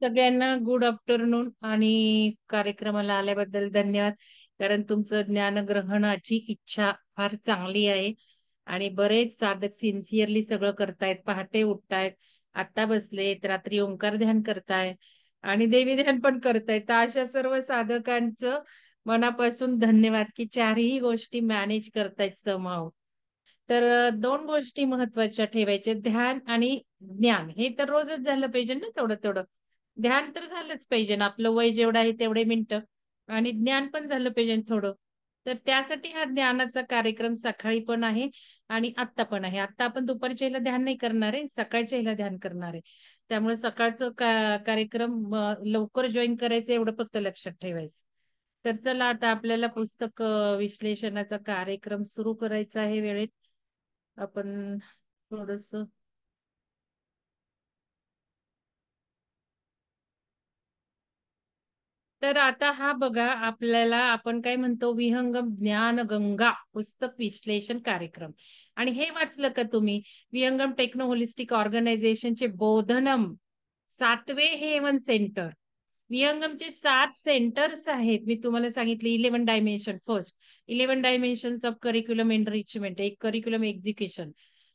सगळ्यांना good afternoon आणि कार्यक्रमाला आल्याबद्दल धन्यवाद. कारण तुमचं ज्ञानग्रहणाची इच्छा फार चांगली आहे आणि बरेच साधक सिन्सिअरली सगळं करतायत. पहाटे उठतायत, आता बसलेत, रात्री ओंकार ध्यान करतायत आणि देवी ध्यान पण करतायत. तर अशा सर्व साधकांचं मनापासून धन्यवाद की चारही गोष्टी मॅनेज करतायत समहाऊ. तर दोन गोष्टी महत्वाच्या ठेवायच्या, ध्यान आणि ज्ञान. हे तर रोजच झालं पाहिजे ना थोडं थोडं. ध्यान तर झालंच पाहिजे ना, आपलं वय जेवढं आहे तेवढे मिनिटं. आणि ज्ञान पण झालं पाहिजे थोडं. तर त्यासाठी हा ज्ञानाचा कार्यक्रम सकाळी पण आहे आणि आत्ता पण आहे. आत्ता आपण दुपारच्या ह्याला ध्यान नाही करणार आहे, सकाळच्या ह्याला ध्यान करणार आहे. त्यामुळे सकाळचं कार्यक्रम लवकर जॉईन करायचं एवढं फक्त लक्षात ठेवायचं. तर चला आता आपल्याला पुस्तक विश्लेषणाचा कार्यक्रम सुरू करायचा आहे वेळेत. आपण थोडस. तर आता हा बघा, आपल्याला आपण काय म्हणतो, विहंगम ज्ञान गंगा पुस्तक विश्लेषण कार्यक्रम. आणि हे वाचलं का तुम्ही? विहंगम टेक्नो होलिस्टिक ऑर्गनायझेशनचे बोधनम 7वे हेवन सेंटर. विहंगमचे 7 सेंटर्स आहेत. मी तुम्हाला सांगितले 11 dimension. First 11 dimensions of curriculum enrichment, एक curriculum execution,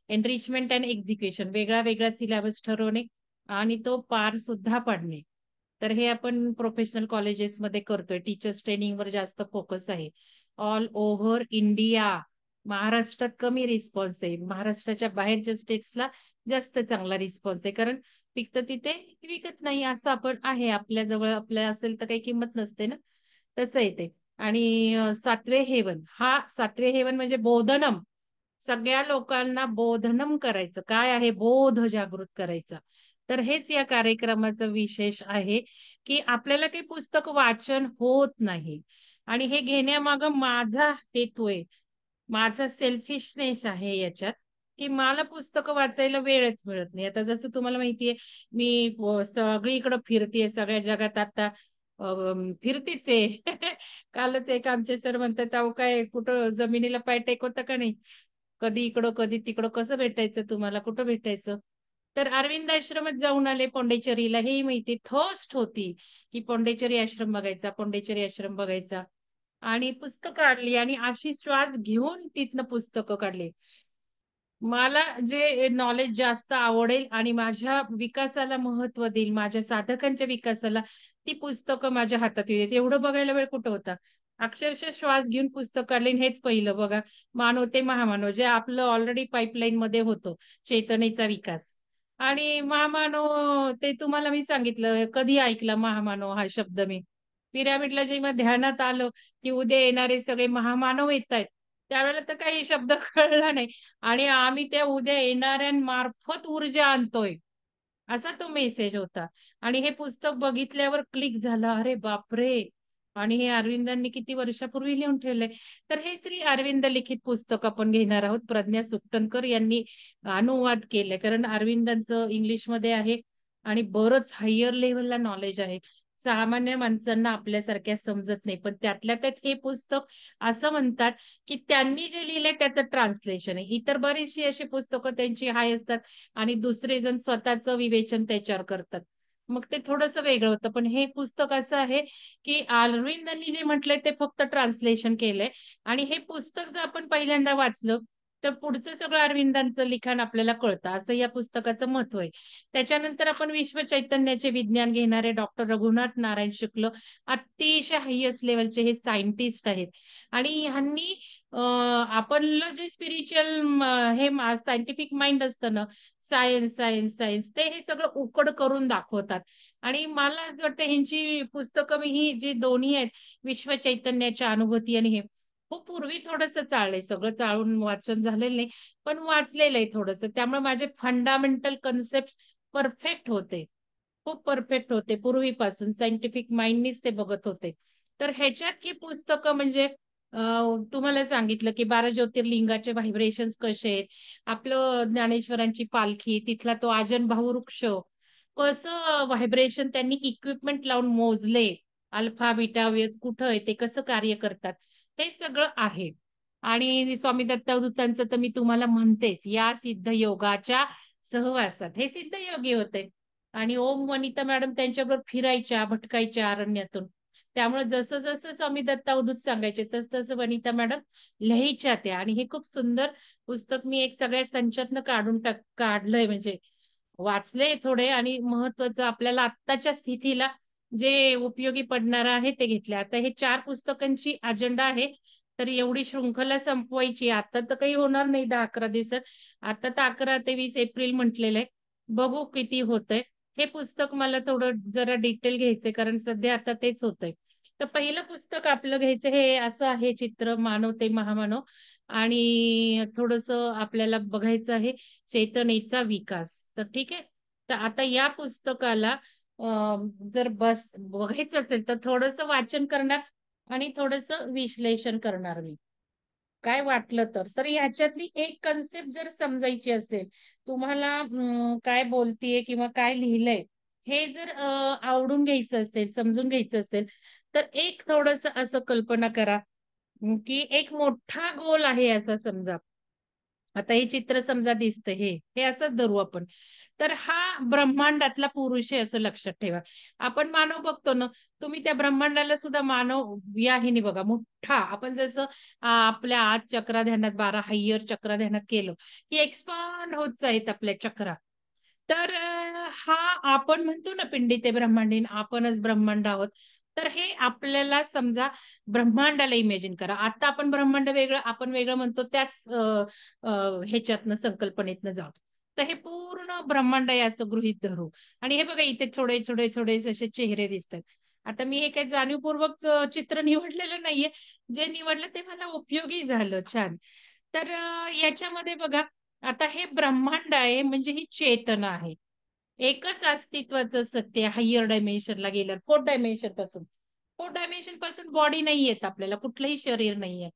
enrichment and execution, वेगळा वेगळा सिलेबस ठरवणे आणि तो पार सुद्धा पाडणे. तर हे आपण प्रोफेशनल कॉलेजेसमध्ये करतोय. टीचर्स ट्रेनिंगवर जास्त फोकस आहे. All over India. महाराष्ट्रात कमी रिस्पॉन्स आहे, महाराष्ट्राच्या बाहेरच्या स्टेट्सला जास्त चांगला रिस्पॉन्स आहे. कारण पिकतं तिथे, विकत नाही असं आपण आहे. आपल्या जवळ आपल्या असेल तर काही किंमत नसते ना, तसं येते. आणि 7वे हेवन, हा 7वे हेवन म्हणजे बोधनम. सगळ्या लोकांना बोधनम करायचं. काय आहे? बोध जागृत करायचा. तर हेच या कार्यक्रमाचं विशेष आहे की आपल्याला काही पुस्तक वाचन होत नाही. आणि हे घेण्यामागं माझा हेतू आहे, माझा सेल्फिशनेस आहे याच्यात, की मला पुस्तकं वाचायला वेळच मिळत नाही. आता जसं तुम्हाला माहितीये, मी सगळीकडे फिरतेय, सगळ्या जगात आता फिरतीच आहे. कालच एक आमचे सर म्हणतात, अहो काय कुठं जमिनीला पाय टेकवता का नाही? कधी इकडं कधी तिकडं, कसं भेटायचं तुम्हाला, कुठं भेटायचं? तर अरविंद आश्रमात जाऊन आले पोंडेचेरीला, हेही माहिती, थर्स्ट होती की पोंडेचेरी आश्रम बघायचा, पोंडेचेरी आश्रम बघायचा. आणि पुस्तकं काढली आणि अशी श्वास घेऊन तिथनं पुस्तकं काढली. मला जे नॉलेज जास्त आवडेल आणि माझ्या विकासाला महत्व देईल, माझ्या साधकांच्या विकासाला, ती पुस्तकं माझ्या हातात येईल. एवढं बघायला वेळ कुठं होता? अक्षरशः श्वास घेऊन पुस्तक काढले आणि हेच पहिलं बघा. मानव ते महामानव, जे आपलं ऑलरेडी पाईपलाईन मध्ये होतं, चेतनेचा विकास. आणि महामानव ते तुम्हाला मी सांगितलं, कधी ऐकला महामानव हा शब्द मी? पिरामिडला जेव्हा ध्यानात आलं की उद्या येणारे सगळे महामानव येत आहेत, त्यावेळेला तर काही शब्द कळला नाही. आणि आम्ही त्या उद्या येणाऱ्यांमार्फत ऊर्जा आणतोय, असा तो मेसेज होता. आणि हे पुस्तक बघितल्यावर क्लिक झालं, अरे बापरे! आणि हे अरविंदांनी किती वर्षापूर्वी लिहून ठेवलंय. तर हे श्री अरविंद लिखित पुस्तक आपण घेणार आहोत. प्रज्ञा सुकटणकर यांनी अनुवाद केलंय, कारण अरविंदांचं इंग्लिशमध्ये आहे आणि बरंच हायर लेव्हलला नॉलेज आहे. सामान्य माणसांना आपल्यासारख्या समजत नाही, पण त्यातल्या त्यात हे पुस्तक असं म्हणतात की त्यांनी जे लिहिलंय त्याचं ट्रान्सलेशन आहे. इतर बरीचशी अशी पुस्तकं त्यांची हाय असतात आणि दुसरे जण स्वतःचं विवेचन त्याच्यावर करतात. मग ते थोडंसं वेगळं होतं. पण हे पुस्तक असं आहे की अरविंदांनी जे म्हटलंय ते फक्त ट्रान्सलेशन केलंय. आणि हे पुस्तक जर आपण पहिल्यांदा वाचलं तर पुढचं सगळं अरविंदांचं लिखाण आपल्याला कळतं, असं या पुस्तकाचं महत्व आहे. त्याच्यानंतर आपण विश्व चैतन्याचे विज्ञान घेणारे डॉक्टर रघुनाथ नारायण शुक्ल, अतिशय हायएस्ट लेवलचे हे सायंटिस्ट आहेत. आणि ह्यांनी आपलं जे स्पिरिच्युअल हे सायंटिफिक माइंड असतं ना, सायन्स सायन्स सायन्स, ते हे सगळं उकड करून दाखवतात. आणि मला असं वाटतं ह्यांची पुस्तकं मी ही जी दोन्ही आहेत, विश्व चैतन्याच्या अनुभूती आणि हे, खूप पूर्वी थोडंसं चाळलंय, सगळं चाळून वाचन झालेलं नाही, पण वाचलेलं आहे थोडंसं. त्यामुळे माझे फंडामेंटल कन्सेप्ट परफेक्ट होते. खूप परफेक्ट होते पूर्वीपासून, सायंटिफिक माइंडनीच ते बघत होते. तर ह्याच्यात ही पुस्तकं म्हणजे तुम्हाला सांगितलं की 12 ज्योतिर्लिंगाचे व्हायब्रेशन्स कसे आहेत, आपलं ज्ञानेश्वरांची पालखी, तिथला तो आजनबाहू वृक्ष, कसं व्हायब्रेशन त्यांनी इक्विपमेंट लावून मोजले, अल्फा बीटा वेव्हज कुठं आहे, ते कसं कार्य करतात, हे सगळं आहे. आणि स्वामी दत्तावधूतांचं तर मी तुम्हाला म्हणतेच, या सिद्ध योगाच्या सहवासात हे सिद्ध योगी होते. आणि ओम वनिता मॅडम त्यांच्याबरोबर फिरायच्या, भटकायच्या अरण्यातून. त्यामुळे जसं-जसं स्वामी दत्त अवधूत सांगायचे, तसं-तसं वनिता मॅडम लिहायच्या त्या आणि हे खूप सुंदर पुस्तक मी एक सगळ्या संचातनं काढलंय म्हणजे वाचले थोडे आणि महत्वाचं आपल्याला आत्ताच्या स्थितीला जे उपयोगी पडणार आहे ते घेतले. आता हे 4 पुस्तकांची अजेंडा आहे. तर एवढी शृंखला संपवायची. आता तर काही होणार नाही 10-11 दिवसात. आता तर 11 ते 20 एप्रिल म्हटलेलं आहे. बघू किती होतंय. हे पुस्तक मला थोडं जरा डिटेल घ्यायचंय कारण सध्या आता तेच होतंय. तर पहिलं पुस्तक आपलं घ्यायचं हे असं आहे चित्र मानव ते महामानव आणि थोडंसं आपल्याला बघायचं आहे चेतनेचा विकास. तर ठीक आहे. तर आता या पुस्तकाला अ, जर बघायचं असेल तर थोडंसं वाचन करणार आणि थोडंसं विश्लेषण करणार मी. काय वाटलं तर. तर ह्याच्यातली एक कन्सेप्ट जर समजायची असेल, तुम्हाला काय बोलतीये किंवा काय लिहिलंय, हे जर आवडून घ्यायचं असेल, समजून घ्यायचं असेल, तर एक थोडंसं असं कल्पना करा, की एक मोठा गोल आहे असा समजा. आता हे चित्र समजा दिसतंय हे असंच धरू आपण. तर हा ब्रह्मांडातला पुरुष आहे असं लक्षात ठेवा. आपण मानव बघतो ना, तुम्ही त्या ब्रह्मांडाला सुद्धा मानव या ह्याने बघा मोठा आपण जसं आपल्या आत चक्रा ध्यानात 12 हायर चक्रा ध्यानात केलं, की एक्सपांड होत आहेत आपल्या चक्रा. तर हा आपण म्हणतो ना पिंडी ते ब्रह्मांडीन, आपणच ब्रह्मांड आहोत. तर हे आपल्याला समजा ब्रह्मांडाला इमॅजिन करा. आता आपण ब्रह्मांड वेगळं, आपण वेगळं म्हणतो त्याच ह्याच्यातनं संकल्पनेतनं जाऊ. तर हे पूर्ण ब्रह्मांड आहे असं गृहीत धरू आणि हे बघा इथे थोडे असे चेहरे दिसतात. आता मी हे काही जाणीवपूर्वक चित्र निवडलेलं नाहीये. जे निवडलं ते मला उपयोगी झालं. छान. तर याच्यामध्ये बघा आता हे ब्रह्मांड आहे म्हणजे ही चेतना आहे. एकच अस्तित्वाचं सत्य हायर डायमेन्शनला गेल्यावर 4th डायमेन्शन पासून. 4th डायमेन्शन पासून बॉडी नाही येत आपल्याला, कुठलंही शरीर नाहीये.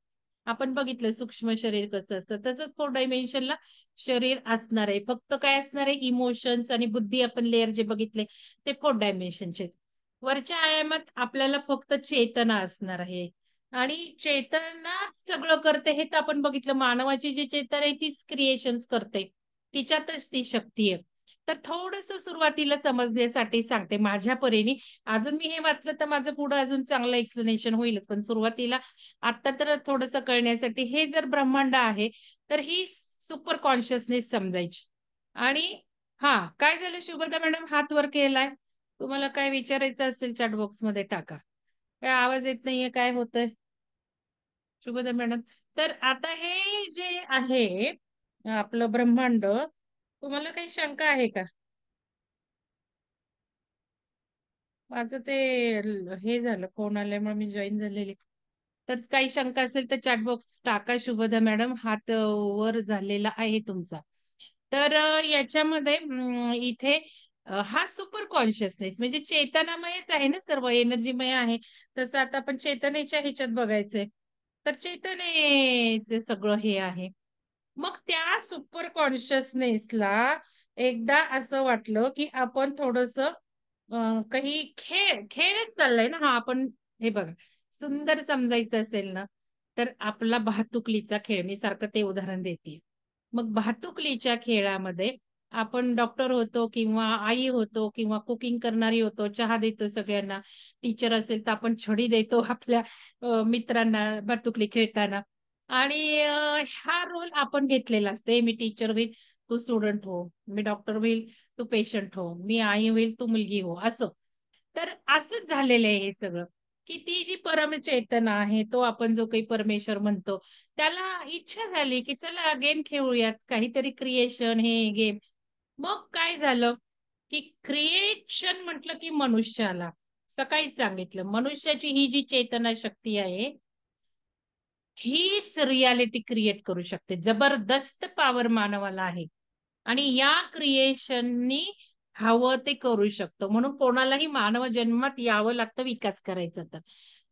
आपण बघितलं सूक्ष्म शरीर कसं असतं, तसंच 4th डायमेन्शनला शरीर असणार आहे. फक्त काय असणार आहे इमोशन्स आणि बुद्धी आपण लेयर जे बघितले ते 4th डायमेन्शनचे. वरच्या आयामात आपल्याला फक्त चेतना असणार आहे. आणि चेतनाच सगळं करते हे तर आपण बघितलं. मानवाची जी चेतना आहे तीच क्रिएशन्स करते. तिच्यातच ती शक्ती आहे. तर थोडंसं सुरुवातीला समजण्यासाठी सांगते माझ्या परीने. अजून मी हे वाचलं तर माझं पुढं अजून चांगलं एक्सप्लेनेशन होईलच. पण सुरुवातीला आता तर थोडंसं कळण्यासाठी हे जर ब्रह्मांड आहे, तर ही सुपर कॉन्शियसनेस समजायची. आणि हां, काय झालं शुभदा मॅडम हात वर केलाय. तुम्हाला काय विचारायचं असेल चॅट बॉक्समध्ये टाका. काय आवाज येत नाहीये, काय होतंय? शुभोदय मॅडम. तर आता हे जे आहे आपलं ब्रह्मांड, तुम्हाला काही शंका आहे का? माझं ते हे झालं फोन आल्यामुळे मी जॉईन झालेली. तर काही शंका असेल तर चॅट बॉक्स टाका शुभदा मॅडम. हात वर झालेला आहे तुमचा. तर याच्यामध्ये इथे हा सुपर कॉन्शियसनेस म्हणजे चेतनामयच आहे ना सर्व एनर्जीमय आहे. तसं आता आपण चेतनेच्या ह्याच्यात बघायचंय. तर चेतनेचे सगळं हे आहे. मग त्या सुपर कॉन्शियसनेसला एकदा असं वाटलं, की आपण थोडंसं काही खेळच चाललाय ना हा आपण हे बघा, सुंदर समजायचं असेल ना, तर आपला भातुकलीचा खेळ मी सारखं ते उदाहरण देते. मग भातुकलीच्या खेळामध्ये आपण डॉक्टर होतो किंवा आई होतो किंवा कुकिंग करणारी होतो, चहा देतो सगळ्यांना. टीचर असेल तर आपण छडी देतो आपल्या मित्रांना भातुकली खेळताना. आणि हा रोल आपण घेतलेला असतो. "ए मी टीचर होईल, तू स्टुडंट हो. मी डॉक्टर होईल, तू पेशंट हो. मी आई होईल, तू मुलगी हो." असं. तर असंच झालेलं आहे हे सगळं, की ती जी परमचेतना आहे, तो आपण जो काही परमेश्वर म्हणतो, त्याला इच्छा झाली, की चला गेम खेळूयात. काहीतरी क्रिएशन हे गेम. मग काय झालं, की क्रिएशन म्हटलं की मनुष्याला. सकाळीच सांगितलं, मनुष्याची ही जी चेतना शक्ती आहे हीच रियालिटी क्रिएट करू शकते. जबरदस्त पॉवर मानवाला आहे. आणि या क्रिएशननी हवं ते करू शकतो. म्हणून कोणालाही मानव जन्मात यावं लागतं विकास करायचा तर.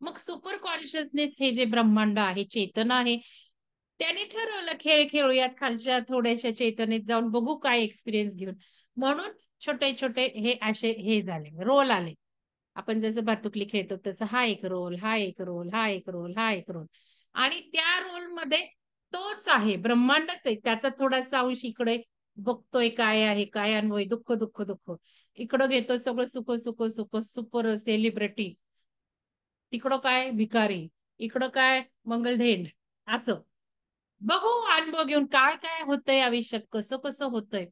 मग सुपर कॉन्शियसनेस हे जे ब्रह्मांड आहे, चेतना आहे, त्याने ठरवलं खेळ खेळूयात खालच्या थोड्याशा चेतनेत जाऊन बघू काय एक्सपिरियन्स घेऊन. म्हणून छोटे-छोटे हे असे हे झाले, रोल आले. आपण जसं भातुकली खेळतो तसं हा एक रोल, हा एक रोल, हा एक रोल, हा एक रोल. आणि त्या रोलमध्ये तोच आहे, ब्रह्मांडच आहे. त्याचा थोडासा अंश इकडे, बघतोय काय आहे, काय अनुभव आहे, दुःख, दुःख, दुःख. इकडं घेतो सगळं सुख, सुख, सुख, सुपर सेलिब्रिटी. तिकडं काय भिकारी, इकडं काय मंगलढेंड, असं. बघू अनुभव घेऊन काय काय होतंय आयुष्यात, कसं कसं होतंय.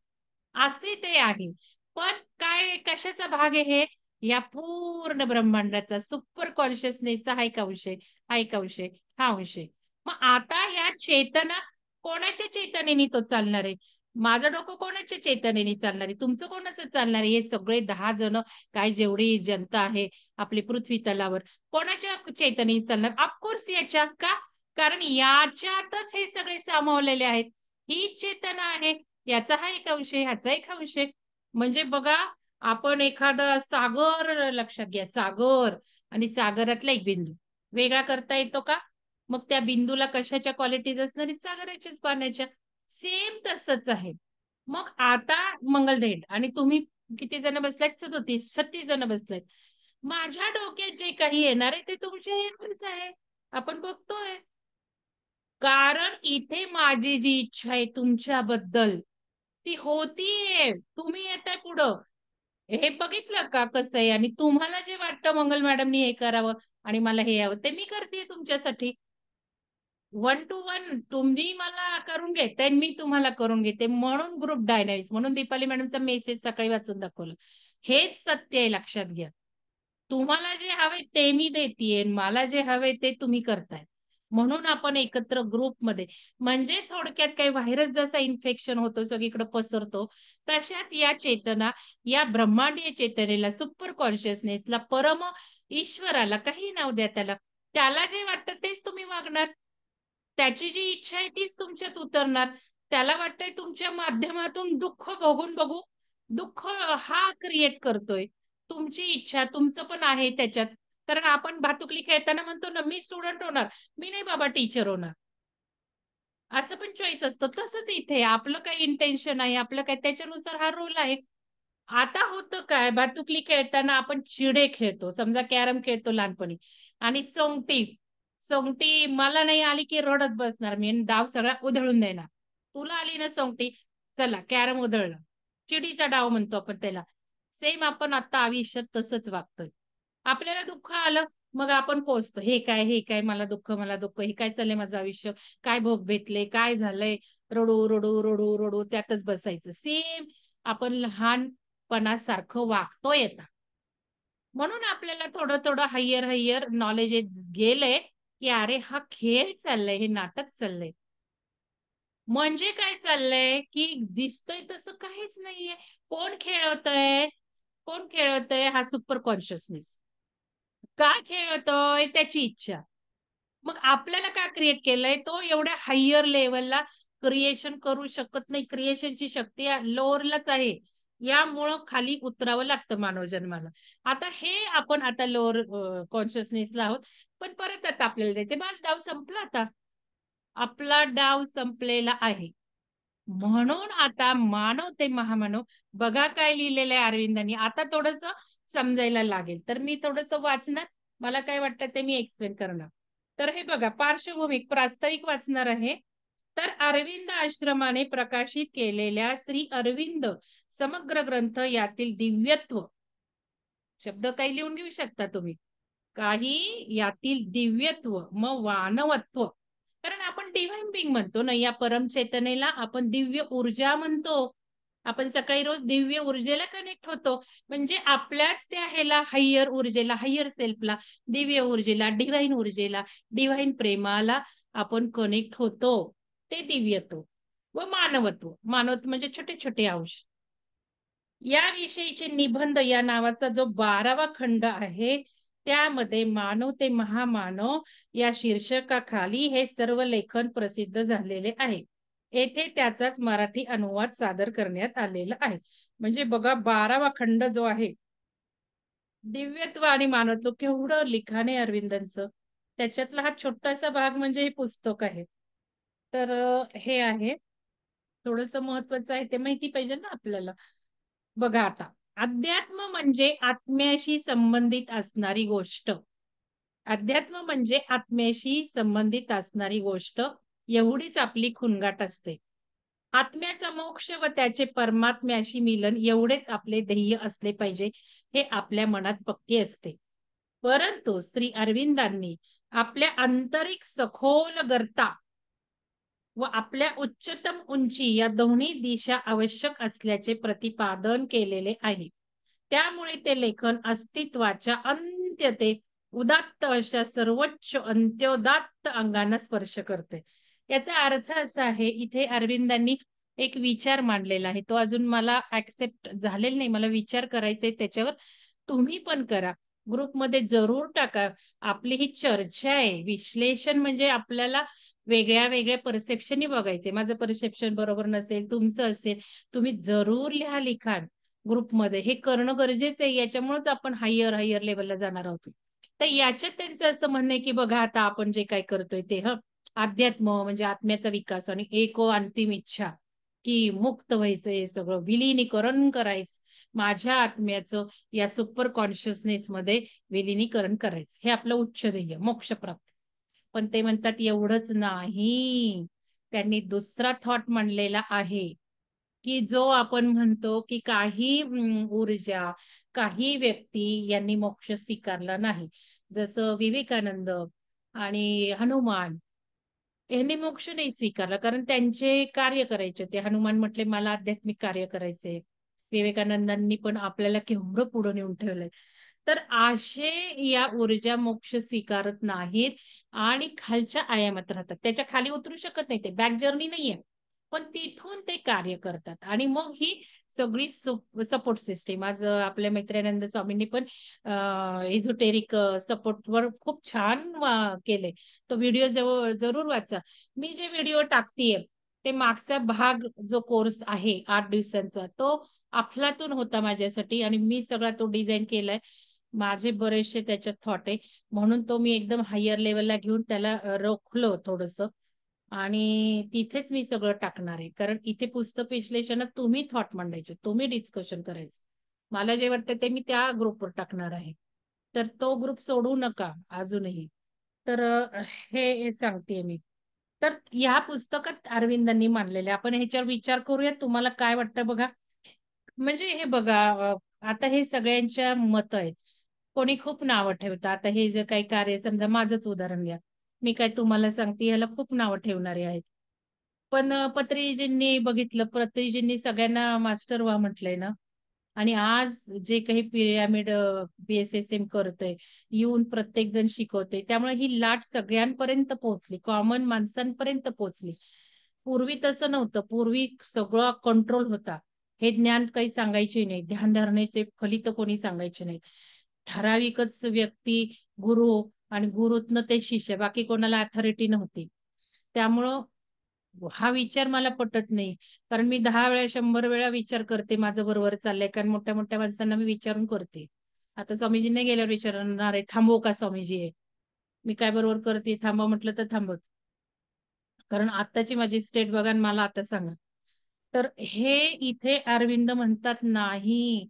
असे ते आहे. पण काय कशाचा भाग आहे हे? या पूर्ण ब्रह्मांडाचा सुपर कॉन्शियसनेसचा हा एका विषय, हा एका विषय, हा विषय. मग आता या चेतना कोणाच्या चेतनेने तो चालणार आहे? माझं डोकं कोणाच्या चेतनेने चालणार आहे? तुमचं कोणाचं चालणार आहे? हे सगळे 10 जण काय जेवढी जनता आहे आपली पृथ्वी तलावर कोणाच्या चैतन्याने चालणार? ऑफकोर्स याच्या का? कारण याच्यातच हे सगळे सामावलेले आहेत. ही चेतना आहे. याचा हा एक विषय, ह्याचा एक विषय. म्हणजे बघा, आपण एखादा सागर लक्षात घ्या, सागर आणि सागरातला एक बिंदू वेगळा करता येतो का? मग त्या बिंदूला कशाच्या क्वालिटीज असणार आहेत? सागराच्याच पाण्याच्या. सेम तसंच आहे. मग आता मंगलढेंड आणि तुम्ही किती जण बसलायत? 37, 36 जण बसलायत. माझ्या डोक्यात जे काही येणार आहे ते तुमच्या येणारच आहे. आपण बघतोय. कारण इथे माझी जी इच्छा आहे तुमच्याबद्दल ती होतीये. तुम्ही येताय पुढं. हे बघितलं का कसं आहे? आणि तुम्हाला जे वाटतं मंगल मॅडमनी हे करावं आणि मला हे यावं, ते मी करतेय तुमच्यासाठी. वन टू वन तुम्ही मला करून घेताय, मी तुम्हाला करून घेते. म्हणून ग्रुप डायनॅमिक्स, म्हणून दीपाली मॅडमचा मेसेज सकाळी वाचून दाखवलं. हेच सत्य आहे, लक्षात घ्या. तुम्हाला जे हवे ते मी देतीये, मला जे हवे ते तुम्ही करताय. म्हणून आपण एकत्र ग्रुपमध्ये म्हणजे थोडक्यात काही व्हायरस जसा इन्फेक्शन होतो, सगळीकडे पसरतो, तशाच या चेतना, या ब्रह्मांडीय चेतनेला, सुपर कॉन्शियसनेसला, परम ईश्वराला, काही नाव द्या त्याला, त्याला जे वाटतं तेच तुम्ही वागणार. त्याची जी इच्छा आहे तीच तुमच्यात उतरणार. त्याला वाटतंय तुमच्या माध्यमातून दुःख बघून बघू दुःख हा क्रिएट करतोय. तुमची इच्छा तुमचं पण आहे त्याच्यात. कारण आपण भातुकली खेळताना म्हणतो ना, मी स्टुडंट होणार, मी नाही बाबा टीचर होणार. असं पण चॉईस असतो. तसंच इथे आपलं काही इंटेन्शन आहे, आपलं काय त्याच्यानुसार हा रोल आहे. आता होतं काय, भातुकली खेळताना आपण चिडे खेळतो. समजा कॅरम खेळतो लहानपणी आणि सोंगटी, सोंगटी मला नाही आली की रडत बसणार मी आणि डाव सगळा उधळून देणार. तुला आली ना सोंगटी, चला कॅरम उधळलं. चिडीचा डाव म्हणतो आपण त्याला. सेम आपण आता आयुष्यात तसंच वागतोय. आपल्याला दुःख आलं, मग आपण पोहोचतो. हे काय, हे काय, मला दुःख, मला दुःख, हे काय चाललंय माझं आयुष्य, काय भोग भेटले, काय झालंय, रडू, रडू, रडू, रडू त्यातच बसायचं. सेम आपण लहानपणासारखं वागतोय आता. म्हणून आपल्याला थोडं थोडं हायर हायर नॉलेज गेलंय, की अरे हा खेळ चाललाय, हे नाटक चाललंय. म्हणजे काय चाललंय, की दिसतंय तसं काहीच नाहीये. कोण खेळवतंय? कोण खेळवतंय? हा सुपर कॉन्शियसनेस. का खेळतोय? त्याची इच्छा. मग आपल्याला का क्रिएट केलंय? तो एवढ्या हायर लेव्हलला क्रिएशन करू शकत नाही. क्रिएशनची शक्ती लोअरलाच आहे. यामुळं खाली उतरावं लागतं मानव जन्माला. आता हे आपण आता लोअर कॉन्शियसनेसला आहोत. पण परत आता आपल्याला जायचंय. बस डाव संपला आता. आपला डाव संपलेला आहे. म्हणून आता मानव ते महामानव बघा काय लिहिलेलं आहे अरविंदांनी. आता थोडंसं समजायला लागेल. तर मी थोडंसं वाचणार. मला काय वाटतं ते मी एक्सप्लेन करणार. तर हे बघा पार्श्वभूमी प्रास्ताविक वाचणार आहे. तर अरविंद आश्रमाने प्रकाशित केलेल्या श्री अरविंद समग्र ग्रंथ यातील दिव्यत्व शब्द काही लिहून घेऊ शकता तुम्ही. काही यातील दिव्यत्व मग वानवत्व. कारण आपण डिव्हाइन बिंग म्हणतो ना, या परमचेतनेला आपण दिव्य ऊर्जा म्हणतो. आपण सकाळी रोज दिव्य ऊर्जेला कनेक्ट होतो. म्हणजे आपल्याच त्या ह्याला higher ऊर्जेला, higher सेल्फला, Divya ऊर्जेला, divine ऊर्जेला, divine प्रेमाला आपण कनेक्ट होतो. ते दिव्यत्व व मानवत्व. मानवत्व म्हणजे छोटे छोटे अंश. याविषयीचे निबंध या नावाचा जो 12वा खंड आहे, त्यामध्ये मानव ते महामानव या शीर्षकाखाली हे सर्व लेखन प्रसिद्ध झालेले आहे. येथे त्याचाच मराठी अनुवाद सादर करण्यात आलेला आहे. म्हणजे बघा 12वा खंड जो आहे, दिव्यत्व आणि मानवत्व केवढं लिखाण आहे अरविंदांचं. त्याच्यातला हा छोटासा भाग म्हणजे हे पुस्तक आहे. तर हे आहे. थोडंसं महत्वाचं आहे ते माहिती पाहिजे ना आपल्याला. बघा आता, अध्यात्म म्हणजे आत्म्याशी संबंधित असणारी गोष्ट. अध्यात्म म्हणजे आत्म्याशी संबंधित असणारी गोष्ट एवढीच आपली खुणगाट असते. आत्म्याचा मोक्ष व त्याचे परमात्म्याशी मिलन एवढेच आपले ध्येय असले पाहिजे, हे आपल्या मनात पक्के असते. परंतु श्री अरविंदांनी आपल्या आंतरिक सखोल गर्ता व आपल्या उच्चतम उंची या दोन्ही दिशा आवश्यक असल्याचे प्रतिपादन केलेले आहे. त्यामुळे ते लेखन अस्तित्वाच्या अंत्य ते उदात्त अशा सर्वोच्च अंत्योदात्त अंगांना स्पर्श करते. याचा अर्थ असा आहे, इथे अरविंदांनी एक विचार मांडलेला आहे. तो अजून मला ॲक्सेप्ट झालेला नाही. मला विचार करायचा आहे त्याच्यावर. तुम्ही पण करा. ग्रुपमध्ये जरूर टाका. आपली ही चर्चा आहे. विश्लेषण म्हणजे आपल्याला वेगळ्या-वेगळ्या परसेप्शननी बघायचे. माझं परसेप्शन बरोबर नसेल, तुमचं असेल. तुम्ही जरूर लिहा लिखाण ग्रुपमध्ये. हे करणं गरजेचं आहे. याच्यामुळेच आपण हायर लेव्हलला जाणार आहोत. तर याच्यात त्यांचं असं म्हणणं आहे, की बघा आता आपण जे काही करतोय ते अध्यात्म म्हणजे आत्म्याचा विकास आणि एको अंतिम इच्छा, की मुक्त व्हायचं हे सगळं, विलिनीकरण करायचं. माझ्या आत्म्याचं या सुपर कॉन्शियसनेसमध्ये विलिनीकरण करायचं. हे आपलं उच्च ध्येय, मोक्षप्राप्ती. पण ते म्हणतात एवढंच नाही. त्यांनी दुसरा थॉट मांडलेला आहे, की जो आपण म्हणतो, की काही ऊर्जा, काही व्यक्ती यांनी मोक्ष स्वीकारला नाही. जसं विवेकानंद आणि हनुमान यांनी मोक्ष नाही स्वीकारला, कारण त्यांचे कार्य करायचे होते. हनुमान म्हटले, "मला आध्यात्मिक कार्य करायचंय." विवेकानंदांनी पण आपल्याला केवढं पुढे नेऊन ठेवलंय. तर असे या ऊर्जा मोक्ष स्वीकारत नाहीत आणि खालच्या आयामात राहतात. त्याच्या खाली उतरू शकत नाही ते. बॅक जर्नी नाहीये. पण तिथून ते कार्य करतात आणि मग ही सगळी सपोर्ट सिस्टम आज आपल्या मैत्रेनंद स्वामींनी पण इझोटेरिक सपोर्टवर खूप छान केलंय. तो व्हिडिओ जरूर वाचा. मी जे व्हिडिओ टाकतीये, ते मागचा भाग जो कोर्स आहे 8 दिवसांचा, तो अफलातून होता माझ्यासाठी आणि मी सगळा तो डिझाइन केलाय. माझे बरेचसे त्याच्यात थॉट आहे. म्हणून तो मी एकदम हायर लेव्हलला घेऊन त्याला रोखलं थोडंसं आणि तिथेच मी सगळं टाकणार आहे. कारण इथे पुस्तक विश्लेषणात तुम्ही थॉट मांडायचे, तुम्ही डिस्कशन करायचं. मला जे वाटतं ते मी त्या ग्रुपवर टाकणार आहे. तर तो ग्रुप सोडू नका अजूनही. तर हे सांगतेय मी. तर ह्या पुस्तकात अरविंदांनी मांडलेले आपण ह्याच्यावर विचार करूया. तुम्हाला काय वाटतं बघा? म्हणजे हे बघा आता हे सगळ्यांच्या मत आहेत. कोणी खूप नावं ठेवतं. आता हे जे काही कार्य समजा माझंच उदाहरण घ्या. मी काय तुम्हाला सांगते ह्याला खूप नावं ठेवणारे आहेत. पण पत्रिजींनी बघितलं, पत्रिजींनी सगळ्यांना मास्टर व्हा म्हटलंय ना आणि आज जे काही पिरॅमिड BSSM करतंय, येऊन प्रत्येक जण शिकवतंय. त्यामुळे ही लाट सगळ्यांपर्यंत पोहोचली, कॉमन माणसांपर्यंत पोहोचली. पूर्वी तसं नव्हतं. पूर्वी सगळा कंट्रोल होता. हे ज्ञान काही सांगायचे नाही. ध्यानधारणेचे फलित कोणी सांगायचे नाहीत. ठराविकच व्यक्ती गुरु आणि गुरूतनं ते शिष्य, बाकी कोणाला अथॉरिटी नव्हती. त्यामुळं हा विचार मला पटत नाही. कारण मी 10 वेळा, 100 वेळा विचार करते माझं बरोबर चाललंय. कारण मोठ्या-मोठ्या माणसांना मी विचारून करते. आता स्वामीजींना गेल्यावर विचारणार आहे, "थांबवू का स्वामीजी हे? मी काय बरोबर करते? थांबा म्हटलं तर थांबवते." कारण आत्ताची माझी स्टेट बघा आणि मला आता सांगा. तर हे इथे अरविंद म्हणतात नाही.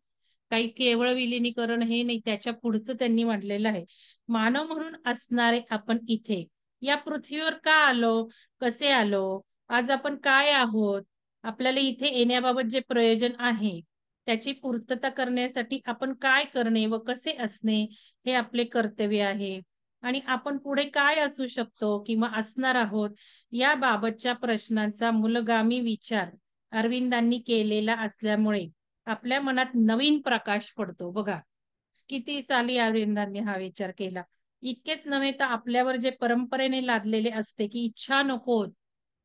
काही केवळ विलिनीकरण हे नाही, त्याच्या पुढचं त्यांनी म्हटलेलं आहे. मानव म्हणून असणारे आपण इथे, या पृथ्वीवर का आलो? कसे आलो? आज आपण काय आहोत? आपल्याला इथे येण्याबाबत जे प्रयोजन आहे, त्याची पूर्तता करण्यासाठी आपण काय करणे व कसे असणे हे आपले कर्तव्य आहे. आणि आपण पुढे काय असू शकतो किंवा असणार आहोत याबाबतच्या प्रश्नांचा मूलगामी विचार अरविंदांनी केलेला असल्यामुळे आपल्या मनात नवीन प्रकाश पडतो. बघा, किती साली अरविंदांनी हा विचार केला. इतकेच नव्हे तर आपल्यावर जे परंपरेने लादलेले असते, की इच्छा नको,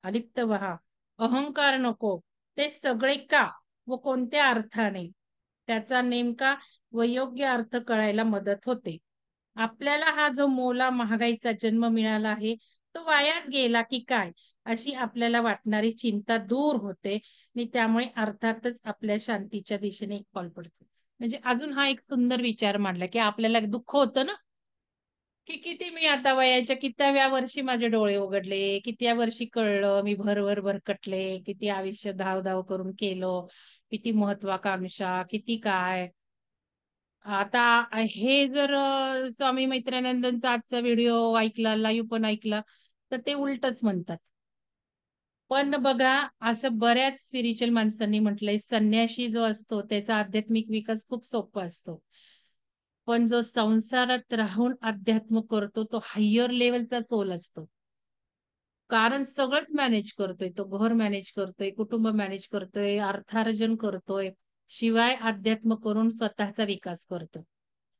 अलिप्त व्हा, अहंकार नको, ते सगळे का व कोणत्या अर्थाने? त्याचा नेमका व योग्य अर्थ कळायला मदत होते. आपल्याला हा जो मोला महागाईचा जन्म मिळाला आहे, तो वायाच गेला की काय? अशी आपल्याला वाटणारी चिंता दूर होते आणि त्यामुळे अर्थातच आपल्या शांतीच्या दिशेने एक पाऊल पडतं. म्हणजे अजून हा एक सुंदर विचार मांडला, की आपल्याला दुःख होतं ना, की किती मी आता वयाच्या कितव्या वर्षी माझे डोळे उघडले, कितव्या वर्षी कळलं, मी भरभर भरकटले, किती आयुष्य धाव-धाव करून केलं, किती महत्वाकांक्षा, किती काय. आता हे जर स्वामी मैत्रानंदांचा आजचा व्हिडिओ ऐकला, लाईव्ह पण ऐकला, तर ते उलटच म्हणतात. पण बघा, असं बऱ्याच स्पिरिच्युअल माणसांनी म्हटलंय, संन्याशी जो असतो त्याचा आध्यात्मिक विकास खूप सोपा असतो. पण जो संसारात राहून अध्यात्म करतो, तो हायर लेव्हलचा सोल असतो. कारण सगळंच मॅनेज करतोय. तो घर मॅनेज करतोय, कुटुंब मॅनेज करतोय, अर्थार्जन करतोय. शिवाय अध्यात्म करून स्वतःचा विकास करतो.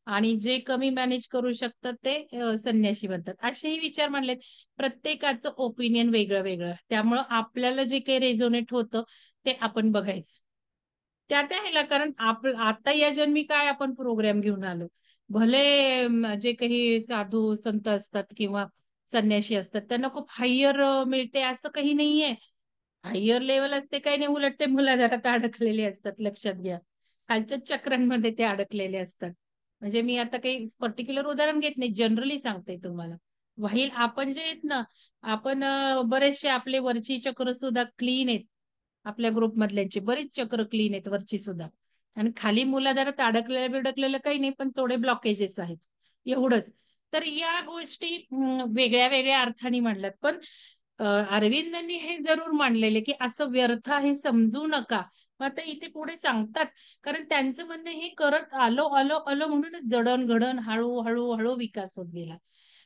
आणि जे कमी मॅनेज करू शकतात ते संन्याशी बनतात. असेही विचार मांडलेत. प्रत्येकाचं ओपिनियन वेगळं-वेगळं. त्यामुळं आपल्याला जे काही रेझोनेट होतं ते आपण बघायचं. त्या ह्याला कारण आता या जन्मी काय आपण प्रोग्राम घेऊन आलो. भले जे काही साधू संत असतात किंवा संन्याशी असतात त्यांना खूप हायर मिळते असं काही नाहीये. हायर लेव्हल असते काही नाही, उलट ते मूलाधारात अडकलेले असतात, लक्षात घ्या. खालच्याच चक्रांमध्ये ते अडकलेले असतात. म्हणजे मी आता काही पर्टिक्युलर उदाहरण घेत नाही, जनरली सांगते तुम्हाला. व्हाईल आपण जे आहेत ना, आपण बरेचसे आपले वरची चक्र सुद्धा क्लीन आहेत. आपल्या ग्रुपमधल्यांची बरीच चक्र क्लीन आहेत वरची सुद्धा. आणि खाली मूलाधारात अडकलेलं-बिडकलेलं काही नाही, पण थोडे ब्लॉकेजेस आहेत. एवढंच. तर या गोष्टी वेगळ्या-वेगळ्या अर्थाने मांडल्यात. पण अरविंदांनी हे जरूर मांडलेले, की असं व्यर्थ आहे समजू नका. मग आता इथे पुढे सांगतात, कारण त्यांचं म्हणणं हे करत आलो म्हणूनच जडण-घडण, हळू विकास होत गेला.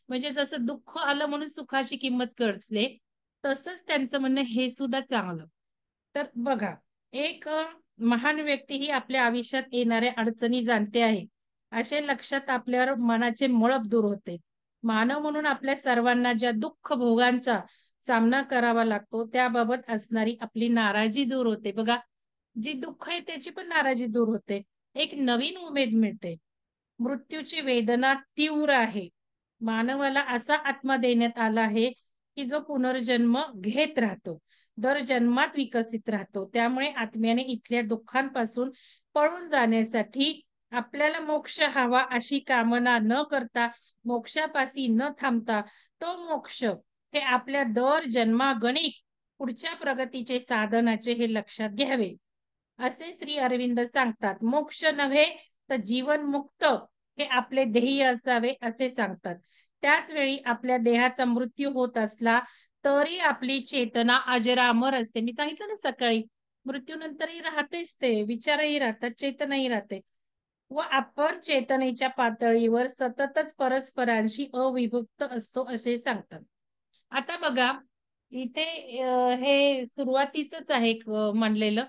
म्हणजे जसं दुःख आलं म्हणून सुखाची किंमत कळते, तसंच त्यांचं म्हणणं हे सुद्धा चांगलं. तर बघा, एक महान व्यक्ती ही आपल्या आयुष्यात येणाऱ्या अडचणी जाणते आहे. असे लक्षात आपल्यावर मनाचे मळप दूर होते. मानव म्हणून आपल्या सर्वांना ज्या दुःख भोगांचा सामना करावा लागतो, त्याबाबत असणारी आपली नाराजी दूर होते. बघा, जी दुःख आहे त्याची पण नाराजी दूर होते. एक नवीन उमेद मिळते. मृत्यूची वेदना तीव्र आहे. मानवाला असा आत्मा देण्यात आला आहे, की जो पुनर्जन्म घेत राहतो. दर जन्मात विकसित राहतो. त्यामुळे आत्म्याने इथल्या दुःखांपासून पळून जाण्यासाठी आपल्याला मोक्ष हवा अशी कामना न करता, मोक्षापाशी न थांबता, तो मोक्ष हे आपल्या दर जन्मागणिक पुढच्या प्रगतीचे साधनाचे हे लक्षात घ्यावे. असे श्री अरविंद सांगतात. मोक्ष नव्हे तर जीवन मुक्त हे आपले ध्येय असावे असे सांगतात. त्याच वेळी आपल्या देहाचा मृत्यू होत असला तरी आपली चेतना अजरामर असते. मी सांगितलं ना सकाळी, मृत्यूनंतरही राहतेच ते, विचारही राहतात, चेतनाही राहते. व आपण चेतनेच्या पातळीवर सततच परस्परांशी अविभक्त असतो असे सांगतात. आता बघा, इथे हे सुरुवातीचंच आहे म्हणलेलं,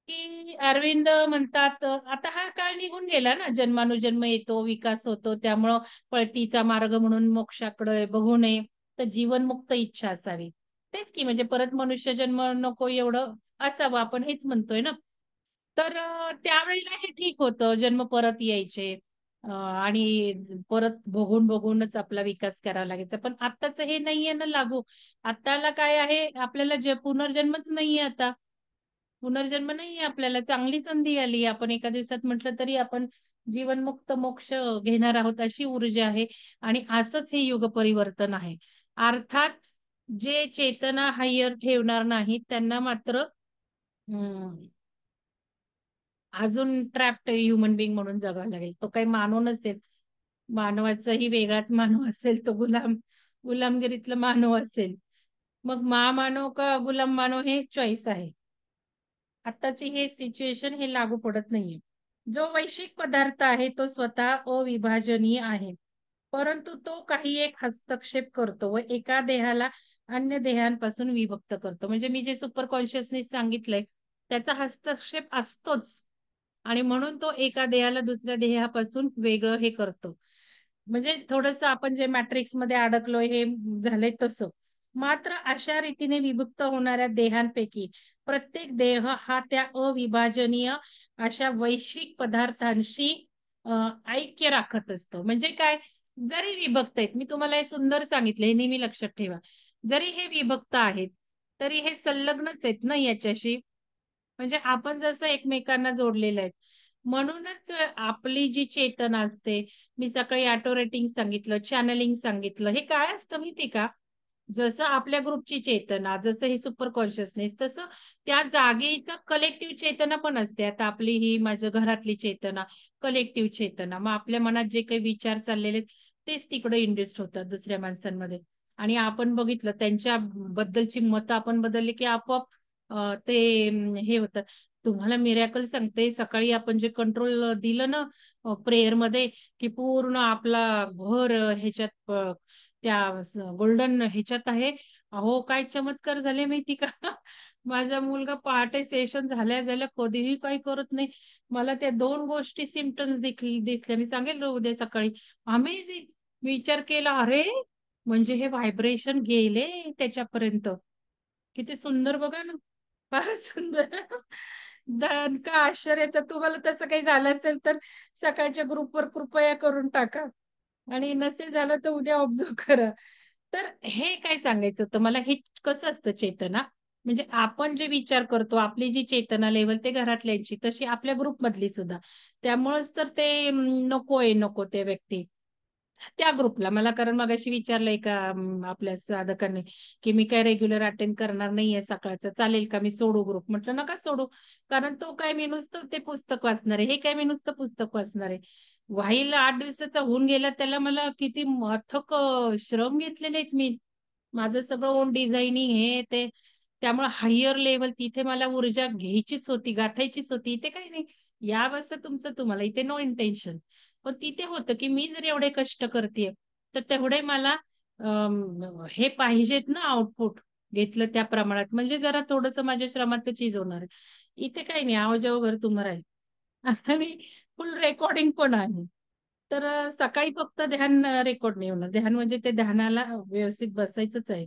की अरविंद म्हणतात आता हा काळ निघून गेला ना, जन्मानुजन्म येतो, विकास होतो, त्यामुळं पळतीचा मार्ग म्हणून मोक्षाकडे बघू नये, तर जीवनमुक्त इच्छा असावी. तेच की म्हणजे परत मनुष्य जन्म नको एवढं असावं, आपण हेच म्हणतोय ना. तर त्यावेळेला हे ठीक होतं, जन्म परत यायचे आणि परत बघूनच आपला विकास करावा लागायचा. पण आत्ताचं हे नाहीये ना लागू. आत्ताला काय आहे, आपल्याला पुनर्जन्मच नाहीये आता. पुनर्जन्म नाहीये आपल्याला. चांगली संधी आली. आपण एका दिवसात म्हटलं तरी आपण जीवनमुक्त मोक्ष घेणार आहोत अशी ऊर्जा आहे आणि असंच हे युग परिवर्तन आहे. अर्थात जे चेतना हायर ठेवणार नाहीत त्यांना मात्र अं, अजून ट्रॅप्ड ह्युमन बीइंग म्हणून जगावं लागेल. तो काही मानव नसेल. मानवाचाही वेगळाच मानव असेल तो गुलामगिरीतला मानव असेल. मग महामानव का गुलाम मानव हे चॉईस आहे. आत्ताची हे सिच्युएशन हे लागू पडत नाहीये. जो वैश्विक पदार्थ आहे तो स्वतः अविभाजनीय आहे. परंतु तो काही एक हस्तक्षेप करतो व एका देहाला अन्य देहांपासून विभक्त करतो. म्हणजे मी जे सुपर कॉन्शियसनेस सांगितलंय, त्याचा हस्तक्षेप असतोच आणि म्हणून तो एका देहाला दुसऱ्या देहापासून वेगळं हे करतो. म्हणजे थोडंसं आपण जे मॅट्रिक्समध्ये अडकलोय हे झालंय तसं. मात्र अशा रीतीने विभक्त होणाऱ्या देहांपैकी प्रत्येक देह हा त्या अविभाजनीय अशा वैश्विक पदार्थांशी ऐक्य राखत असतो. म्हणजे काय? जरी विभक्त आहेत, मी तुम्हाला हे सुंदर सांगितलं, हे नेहमी लक्षात ठेवा. जरी हे विभक्त आहेत, तरी हे संलग्नच आहेत ना याच्याशी. म्हणजे आपण जसं एकमेकांना जोडलेलं आहेत. म्हणूनच आपली जी चेतना असते, मी सकाळी ऑटो रेटिंग सांगितलं, चॅनलिंग सांगितलं. हे काय असतं माहिती का? जसं आपल्या ग्रुपची चेतना, जसं ही सुपर कॉन्शियसनेस, तसं त्या जागेचं कलेक्टिव्ह चेतना पण असते. आता आपली ही माझ्या घरातली चेतना, कलेक्टिव्ह चेतना. मग आपल्या मनात जे काही विचार चाललेले आहेत, तेच तिकडे इंड्यूस्ड होतात दुसऱ्या माणसांमध्ये. आणि आपण बघितलं त्यांच्या बद्दलची मतं आपण बदलली, की आपोआप ते हे होतं. तुम्हाला मिरेकल सांगते, सकाळी आपण जे कंट्रोल दिलं ना प्रेयरमध्ये, की पूर्ण आपला घर ह्याच्यात त्या गोल्डन ह्याच्यात आहे. अहो, काय चमत्कार झाले माहिती का? माझा मुलगा पहाटे सेशन झाल्या-झाल्या कधीही काही करत नाही. मला त्या 2 गोष्टी सिम्प्टम्स दिसल्या. मी सांगेल उद्या सकाळी. अमेझिंग! विचार केला, अरे, म्हणजे हे व्हायब्रेशन गेले त्याच्यापर्यंत. किती सुंदर बघा ना. फारच सुंदर. का आश्चर्याचं. तुम्हाला तसं काही झालं असेल तर सकाळच्या ग्रुपवर कृपया करून टाका आणि नसेल झालं तर उद्या ऑब्झर्व्ह करा. तर हे काय सांगायचं होतं मला, हे कसं असतं चेतना, म्हणजे आपण जे विचार करतो, आपली जी चेतना लेव्हल ते घरातल्यांची, तशी आपल्या ग्रुपमधली सुद्धा. त्यामुळेच तर ते नकोय, नको ते व्यक्ती. त्या ग्रुपला मला कारण मगाशी विचारलं एका आपल्या साधकांनी, की "मी काय रेग्युलर अटेंड करणार नाहीये सकाळचं, चालेल का मी सोडू ग्रुप?" म्हटलं, "नका सोडू." कारण तो काय मी नुसतं ते पुस्तक वाचणार आहे, हे काय मी नुसतं पुस्तक वाचणार आहे. व्हाईल 8 दिवसाचा होऊन गेला त्याला मला किती अथक श्रम घेतलेले आहेत मी. माझं सगळं ओन डिझायनिंग हे ते. त्यामुळे हायर लेव्हल तिथे मला ऊर्जा घ्यायचीच होती, गाठायचीच होती. इथे काही नाही. या बसा तुमचं तुम्हाला, इथे नो इंटेन्शन. पण तिथे होतं, की मी जर एवढे कष्ट करतेय, तर तेवढे मला हे पाहिजेत ना आउटपुट घेतलं त्या प्रमाणात. म्हणजे जरा थोडंसं माझ्या श्रमाचं चीज होणार आहे. इथे काही नाही, आओ-जाओ घर तुम्हारा है. आणि फुल रेकॉर्डिंग पण आहे. तर सकाळी फक्त ध्यान रेकॉर्ड नाही होणार. ध्यान म्हणजे ते ध्यानाला व्यवस्थित बसायचंच आहे.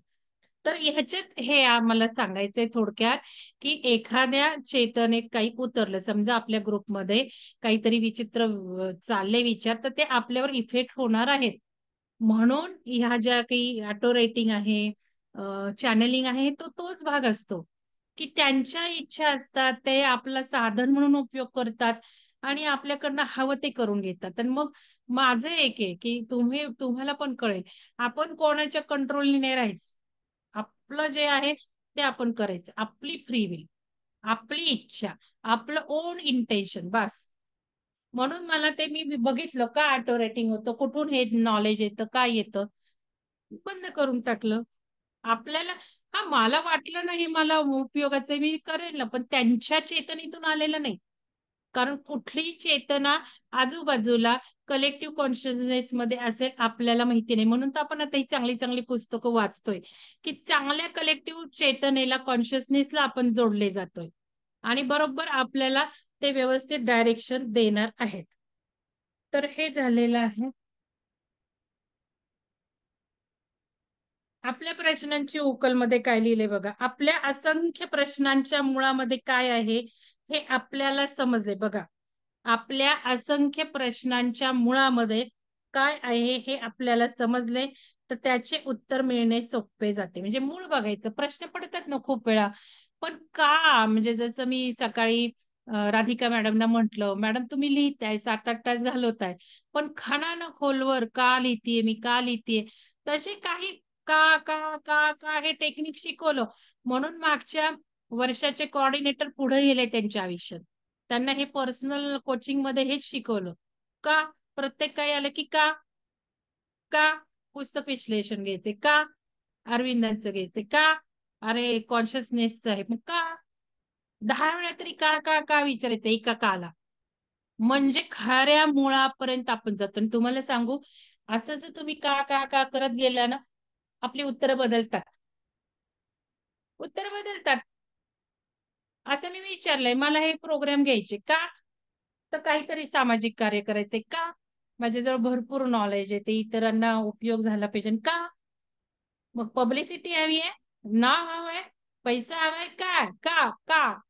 तर ह्याच्यात हे आम्हाला सांगायचंय थोडक्यात, की एखाद्या चेतनेत काही उतरलं, समजा आपल्या ग्रुपमध्ये काहीतरी विचित्र चालले विचार, तर ते आपल्यावर इफेक्ट होणार आहेत. म्हणून ह्या ज्या काही ऑटो रेटिंग आहे, चॅनलिंग आहे, तो तोच भाग असतो, की त्यांच्या इच्छा असतात, ते आपलं साधन म्हणून उपयोग करतात आणि आपल्याकडनं हवं ते करून घेतात. आणि मग माझं एक आहे, की तुम्हाला पण कळेल, आपण कोणाच्या कंट्रोलनी नाही राहायचं. आपलं जे आहे ते आपण करायचं. आपली फ्री विल, आपली इच्छा, आपलं ओन इंटेन्शन बास. म्हणून मला ते मी बघितलं का ऑटो रेटिंग होतं, कुठून हे नॉलेज येतं, काय येतं, बंद करून टाकलं. आपल्याला हां, मला वाटलं ना हे मला उपयोगाचं आहे, मी करेल ना, पण त्यांच्या चेतनेतून आलेलं नाही. कारण कुठलीही चेतना आजूबाजूला कलेक्टिव्ह कॉन्शियसनेसमध्ये असेल आपल्याला माहिती नाही. म्हणून तर आपण आता ही चांगली-चांगली पुस्तकं वाचतोय, की चांगल्या कलेक्टिव्ह चेतनेला, कॉन्शियसनेसला आपण जोडले जातोय आणि बरोबर आपल्याला ते व्यवस्थित डायरेक्शन देणार आहेत. तर हे झालेलं आहे. आपल्या प्रश्नांची उकलमध्ये काय लिहिलंय बघा. आपल्या असंख्य प्रश्नांच्या मुळामध्ये काय आहे, हे आपल्याला समजले बघा. आपल्या असंख्य प्रश्नांच्या मुळामध्ये काय आहे हे आपल्याला समजले, तर त्याचे उत्तर मिळणे सोपे जाते. म्हणजे मूळ बघायचं. प्रश्न पडतात ना खूप वेळा. पण का? म्हणजे जसं मी सकाळी राधिका मॅडमना म्हटलं, "मॅडम तुम्ही लिहिताय, 7-8 तास घालवताय. पण खणा ना खोलवर का लिहितीये मी, का लिहितीये?" तसे काही का हे टेक्निक शिकवलं. म्हणून मागच्या वर्षाचे कोऑर्डिनेटर पुढे गेले त्यांच्या आयुष्यात. त्यांना हे पर्सनल कोचिंगमध्ये हेच शिकवलं. का? प्रत्येक काही आलं की का? का? पुस्तक विश्लेषण घ्यायचे. का? अरविंदांचं घ्यायचंय. का? अरे कॉन्शियसनेसचं आहे. मग का? 10 वेळा तरी का विचारायचं एका काला. म्हणजे खऱ्या मुळापर्यंत आपण जातो. आणि तुम्हाला सांगू, असं जर तुम्ही का करत गेला ना, आपली उत्तरं बदलतात. उत्तरं बदलतात. असं मी विचारलंय, मला हे प्रोग्राम घ्यायचे. का? तर काहीतरी सामाजिक कार्य करायचंय. का? माझ्याजवळ भरपूर नॉलेज आहे. ते इतरांना उपयोग झाला पाहिजे. का? मग पब्लिसिटी हवी आहे? नाव हवंय? पैसा हवाय? काय?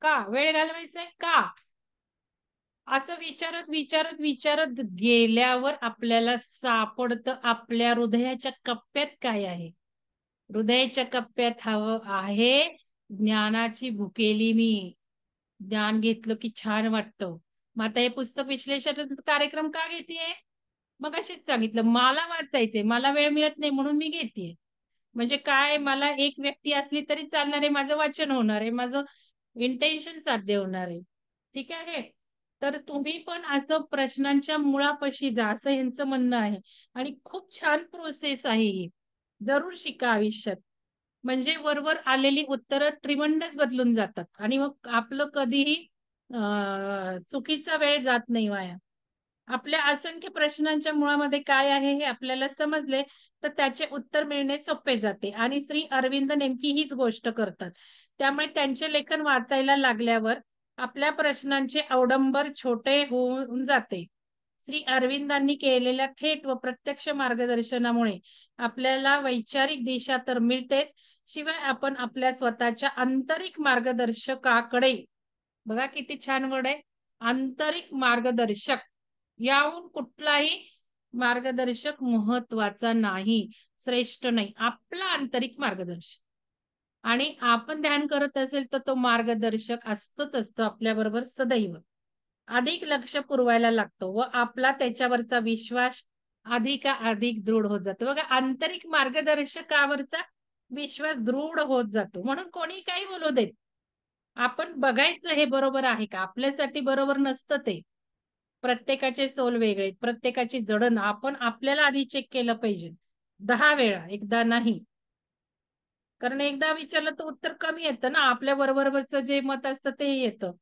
का? वेळ घालवायचाय? का? असं विचारत गेल्यावर आपल्याला सापडतं आपल्या हृदयाच्या कप्प्यात काय आहे. हृदयाच्या कप्प्यात हवं आहे ज्ञानाची भुकेली मी. ज्ञान घेतलं की छान वाटतं. मग आता हे पुस्तक विश्लेषणाचा कार्यक्रम का घेतीये? मगाशीच सांगितलं मला वाचायचंय. मला वेळ मिळत नाही म्हणून मी घेतीये. म्हणजे काय मला एक व्यक्ती असली तरी चालणार आहे. माझं वाचन होणार आहे. माझं इंटेन्शन साध्य होणार आहे. ठीक आहे. तर तुम्ही पण असं प्रश्नांच्या मुळापाशी जा, असं ह्यांचं म्हणणं आहे. आणि खूप छान प्रोसेस आहे ही. जरूर शिका आयुष्यात. म्हणजे वरवर आलेली उत्तरं ट्रिमंडस बदलून जातात आणि मग आपलं कधीही चुकीचा वेळ जात नाही वाया. आपल्या असंख्य प्रश्नांच्या मुळामध्ये काय आहे हे आपल्याला समजले, तर त्याचे उत्तर मिळणे सोपे जाते आणि श्री अरविंद नेमकी हीच गोष्ट करतात. त्यामुळे त्यांचे लेखन वाचायला लागल्यावर आपल्या प्रश्नांचे अवडंबर छोटे होऊन जाते. श्री अरविंदांनी केलेल्या थेट व प्रत्यक्ष मार्गदर्शनामुळे आपल्याला वैचारिक दिशा तर मिळतेच, शिवाय आपण आपल्या स्वतःच्या आंतरिक मार्गदर्शकाकडे, बघा किती छान वर्ड आहे, आंतरिक मार्गदर्शक, याहून कुठलाही मार्गदर्शक महत्वाचा नाही, श्रेष्ठ नाही. आपला आंतरिक मार्गदर्शक. आणि आपण ध्यान करत असेल तर तो मार्गदर्शक असतोच असतो आपल्याबरोबर सदैव. अधिक लक्ष पुरवायला लागतो व आपला त्याच्यावरचा विश्वास अधिक दृढ होत जातो. बघा आंतरिक मार्गदर्शकावरचा विश्वास दृढ होत जातो. म्हणून कोणी काही बोलू देत. आपण बघायचं हे बरोबर आहे का? आपल्यासाठी बरोबर नसतं ते. प्रत्येकाचे सोल वेगळे, प्रत्येकाची जडण आपण आपल्याला आधी चेक केलं पाहिजे. 10 वेळा, एकदा नाही. कारण एकदा विचारलं तर उत्तर कमी येतं ना, आपल्या बरोबरचं जे मत असतं ते येतं.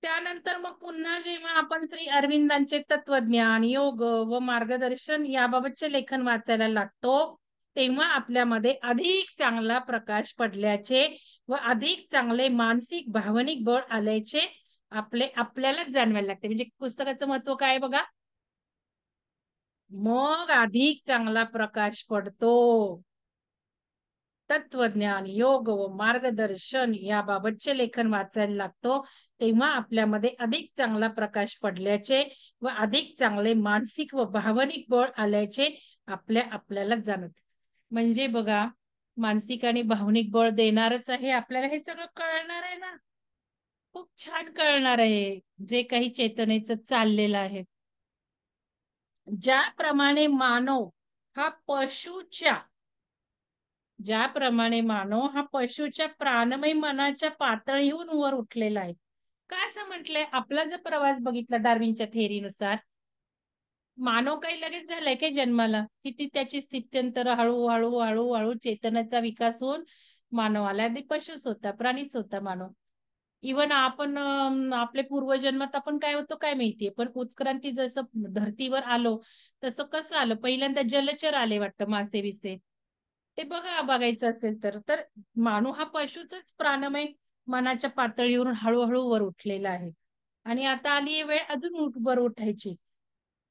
त्यानंतर मग पुन्हा जेव्हा आपण श्री अरविंदांचे तत्वज्ञान, योग व मार्गदर्शन याबाबतचे लेखन वाचायला लागतो, तेव्हा आपल्यामध्ये अधिक चांगला प्रकाश पडल्याचे व अधिक चांगले मानसिक, भावनिक बळ आल्याचे आपल्यालाच जाणवायला लागते. म्हणजे पुस्तकाचं महत्व काय आहे बघा? मग अधिक चांगला प्रकाश पडतो. तत्वज्ञान, योग व मार्गदर्शन याबाबतचे लेखन वाचायला लागतो, तेव्हा आपल्यामध्ये अधिक चांगला प्रकाश पडल्याचे व अधिक चांगले मानसिक व भावनिक बळ आल्याचे आपल्याला जाणवते. म्हणजे बघा, मानसिक आणि भावनिक बळ देणारच आहे आपल्याला, हे सगळं कळणार आहे ना. खूप छान कळणार आहे जे काही चेतनेचं चाललेलं आहे. ज्याप्रमाणे मानव हा पशूच्या ज्याप्रमाणे मानव हा पशुच्या प्राणमय मनाच्या पातळीहून वर उठलेला आहे. का असं म्हटलंय? आपला जर प्रवास बघितला डार्विनच्या थेअरीनुसार, मानव काही लगेच झालाय काय जन्माला? किती त्याची स्थित्यंतर हळू चेतनाचा विकास होऊन मानव आला. आधी पशुच होता, प्राणीच होता मानव. इव्हन आपण आपले पूर्वजन्मात आपण काय होतो काय माहितीये, पण उत्क्रांती जसं धर्तीवर आलो, तसं कसं आलं? पहिल्यांदा जलचर आले वाटतं, मासे-बिसे. ते बघायचं असेल तर मानव हा पशुचाच प्राणमय मनाच्या पातळीवरून हळू वर उठलेला आहे. आणि आता आली आहे वेळ अजून वर उठायची.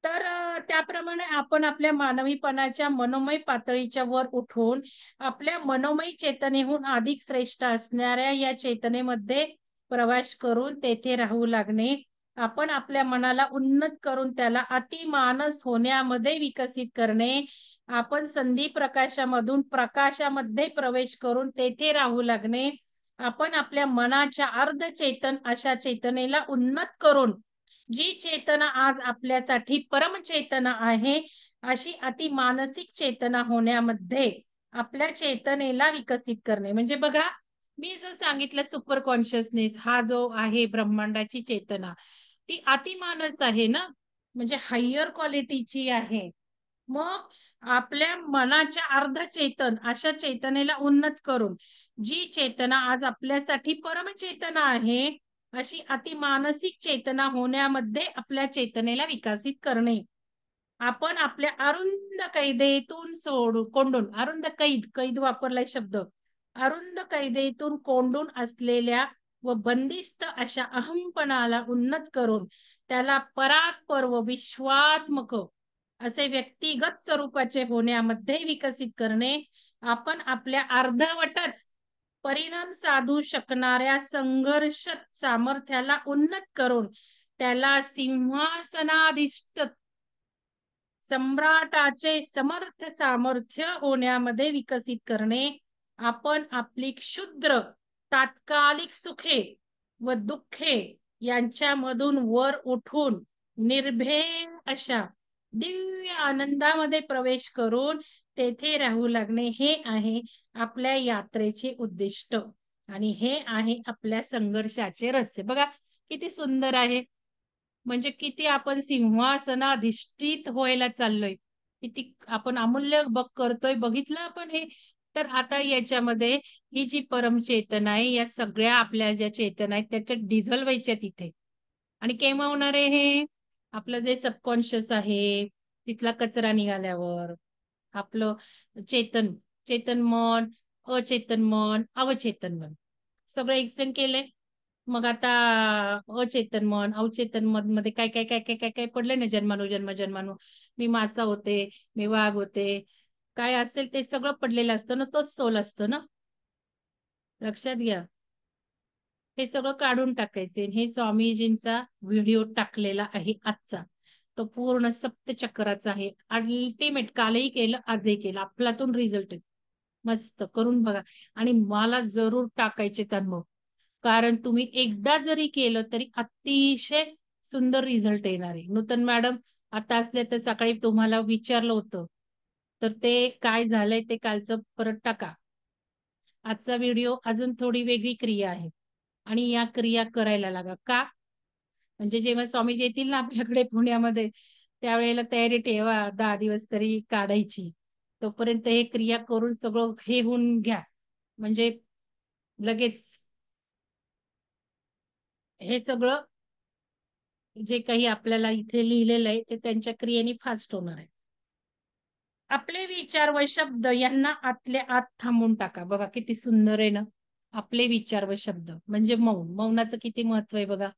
तर त्याप्रमाणे आपण आपल्या मानवीपणाच्या मनोमय पातळीच्या वर उठून आपल्या मनोमय चेतनेहून अधिक श्रेष्ठ असणाऱ्या या चेतनेमध्ये प्रवास करून तेथे राहू लागणे. आपण आपल्या मनाला उन्नत करून त्याला अतिमानस होण्यामध्ये विकसित करणे. आपण संधी प्रकाशामधून प्रकाशामध्ये प्रवेश करून तेथे राहू लागणे. आपण आपल्या मनाच्या अर्धचेतन अशा चेतनेला उन्नत करून जी चेतना आज आपल्यासाठी परमचेतना आहे, अशी अतिमानसिक चेतना होण्यामध्ये आपल्या चेतनेला विकसित करणे. म्हणजे बघा, मी जो सांगितलं सुपर कॉन्शियसनेस हा जो आहे ब्रह्मांडाची चेतना, ती अतिमानस आहे ना, म्हणजे हायर क्वालिटीची आहे. मग आपल्या मनाच्या अर्धचेतन अशा चेतनेला उन्नत करून जी चेतना आज आपल्यासाठी परमचेतना आहे, अशी अतिमानसिक चेतना होण्यामध्ये आपल्या चेतनेला विकसित करणे. आपण आपल्या अरुंद कैदेतून कोंडून, अरुंद कैद वापरलाय शब्द, अरुंद कैदेतून कोंडून असलेल्या व बंदिस्त अशा अहमपणाला उन्नत करून त्याला परात्पर व विश्वात्मक असे व्यक्तिगत स्वरूपाचे होण्यामध्ये विकसित करणे. आपण आपल्या अर्धवटच परिणाम साधू शकणाऱ्या संघर्ष सामर्थ्याला उन्नत करून त्याला सिंहासनाधिष्ठ सम्राटाचे समर्थ सामर्थ्य होण्यामध्ये विकसित करणे. आपण आपली क्षुद्र तात्कालिक सुखे व दुःखे यांच्यामधून वर उठून निर्भेळ अशा दिव्य आनंदामध्ये प्रवेश करून तेथे राहू लागणे, हे आहे आपल्या यात्रेचे उद्दिष्ट आणि हे आहे आपल्या संघर्षाचे रहस्य. बघा किती सुंदर आहे. म्हणजे किती आपण सिंहासनाधिष्ठित व्हायला चाललोय. किती आपण अमूल्य करतोय, बघितलं आपण हे. तर आता याच्यामध्ये ही जी परमचेतना आहे, या सगळ्या आपल्या ज्या चेतना आहेत त्याच्यात डिझॉल्व्ह व्हायच्या तिथे. आणि केव्हा होणार आहे हे? आपलं जे सबकॉन्शियस आहे, तिथला कचरा निघाल्यावर आपलं चेतन, चेतन मन, अचेतन मन, अवचेतन मन सगळं एक्सप्लेन केलंय. मग आता अचेतन मन, अवचेतन मन मध्ये काय काय काय काय काय काय पडलंय ना, जन्मानु. मी मासा होते, मी वाघ होते, काय असेल ते सगळं पडलेलं असतं ना, तोच सोल असतो ना. लक्षात घ्या. हे सगळं काढून टाकायचे. हे स्वामीजींचा व्हिडिओ टाकलेला आहे आजचा. तो पूर्ण सप्तचक्राचा आहे. अल्टिमेट कालही केलं, आजही केलं. आपल्यातून रिझल्ट आहे. मस्त करून बघा. आणि मला जरूर टाकायचे अनुभव. कारण तुम्ही एकदा जरी केलं तरी अतिशय सुंदर रिझल्ट येणार आहे. नूतन मॅडम आता असले तर सकाळी तुम्हाला विचारलं होतं. तर ते काय झालंय ते कालचं परत टाका. आजचा व्हिडिओ अजून थोडी वेगळी क्रिया आहे. आणि या क्रिया करायला लागा. का? म्हणजे जेव्हा स्वामीजी येतील ना आपल्याकडे पुण्यामध्ये, त्यावेळेला तयारी ठेवा 10 दिवस तरी काढायची. तोपर्यंत हे क्रिया करून सगळं हे होऊन घ्या. म्हणजे लगेच हे सगळं जे काही आपल्याला इथे लिहिलेलं आहे ते त्यांच्या क्रियेने फास्ट होणार आहे. आपले विचार व शब्द यांना आतल्या आत थांबून टाका. बघा किती सुंदर आहे ना. आपले विचार व शब्द म्हणजे मौन. मौनाचं किती महत्व आहे बघा.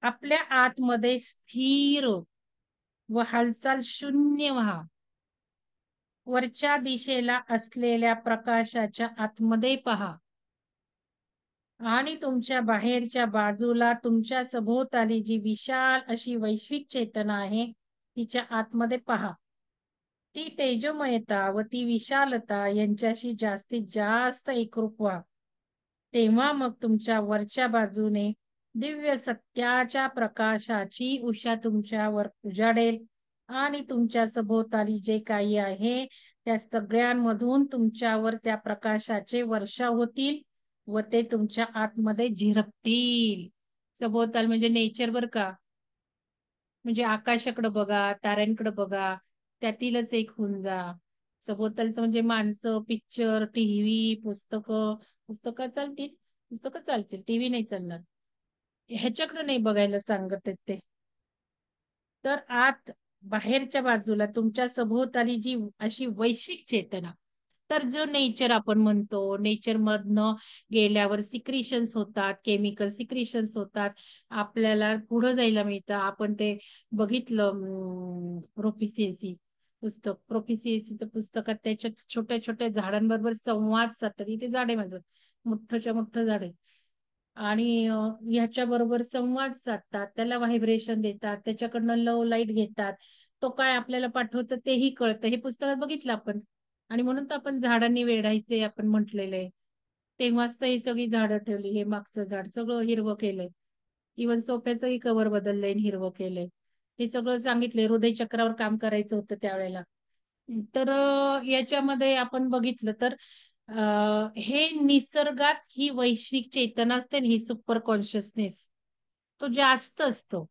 आपल्या आतमध्ये स्थिर व हालचाल शून्य व्हा. वरच्या दिशेला असलेल्या प्रकाशाच्या आतमध्ये पहा आणि तुमच्या बाहेरच्या बाजूला तुमच्या सभोवताली जी विशाल अशी वैश्विक चेतना आहे तिच्या आतमध्ये पहा. ती तेजोमयता व ती विशालता यांच्याशी जास्तीत जास्त एकरूप व्हा. तेव्हा मग तुमच्या वरच्या बाजूने दिव्य सत्याच्या प्रकाशाची उषा तुमच्यावर उजाडेल आणि तुमच्या सभोवताली जे काही आहे त्या सगळ्यांमधून तुमच्यावर त्या प्रकाशाचे वर्षाव होतील व ते तुमच्या आतमध्ये झिरपतील. सभोवताल म्हणजे नेचर बर का. म्हणजे आकाशाकडे बघा, ताऱ्यांकडे बघा, त्यातीलच एक होऊन जा. सभोवतालचं म्हणजे माणसं, पिक्चर, टीव्ही, पुस्तकं. पुस्तकं चालतील, पुस्तकं चालतील, टीव्ही नाही चालणार. ह्याच्याकडे नाही बघायला सांगत आहेत ते. तर आत बाहेरच्या बाजूला तुमच्या सभोवताली जी अशी वैश्विक चेतना, तर जो नेचर आपण म्हणतो, नेचर मधनं गेल्यावर सिक्रिशन्स होतात, केमिकल सिक्रिशन्स होतात, आपल्याला पुढे जायला मिळतं. आपण ते बघितलं प्रोफिशियन्सी पुस्तक, प्रोफिशियन्सीचं पुस्तकात त्याच्यात छोट्या छोट्या झाडांबरोबर संवाद साधतात. इथे झाड आहे माझं, मोठंच्या मोठं झाड आहे. आणि ह्याच्या बरोबर संवाद साधतात, त्याला व्हायब्रेशन देतात, त्याच्याकडनं लव लाईट घेतात. तो काय आपल्याला पाठवतं तेही कळतं. हे पुस्तकात बघितलं आपण. आणि म्हणून तर आपण झाडांनी वेढायचे आपण म्हटलेलं आहे. तेव्हाच तर ही सगळी झाडं ठेवली. हे मागचं झाड सगळं हिरवं केलंय. इवन सोफ्याचंही कव्हर बदललंय आणि हिरवं केलंय. हे सगळं सांगितलंय. हृदय चक्रावर काम करायचं होतं त्यावेळेला. तर याच्यामध्ये आपण बघितलं तर हे निसर्गात ही वैश्विक चेतना असते ना, ही सुपर कॉन्शियसनेस, तो जास्त असतो.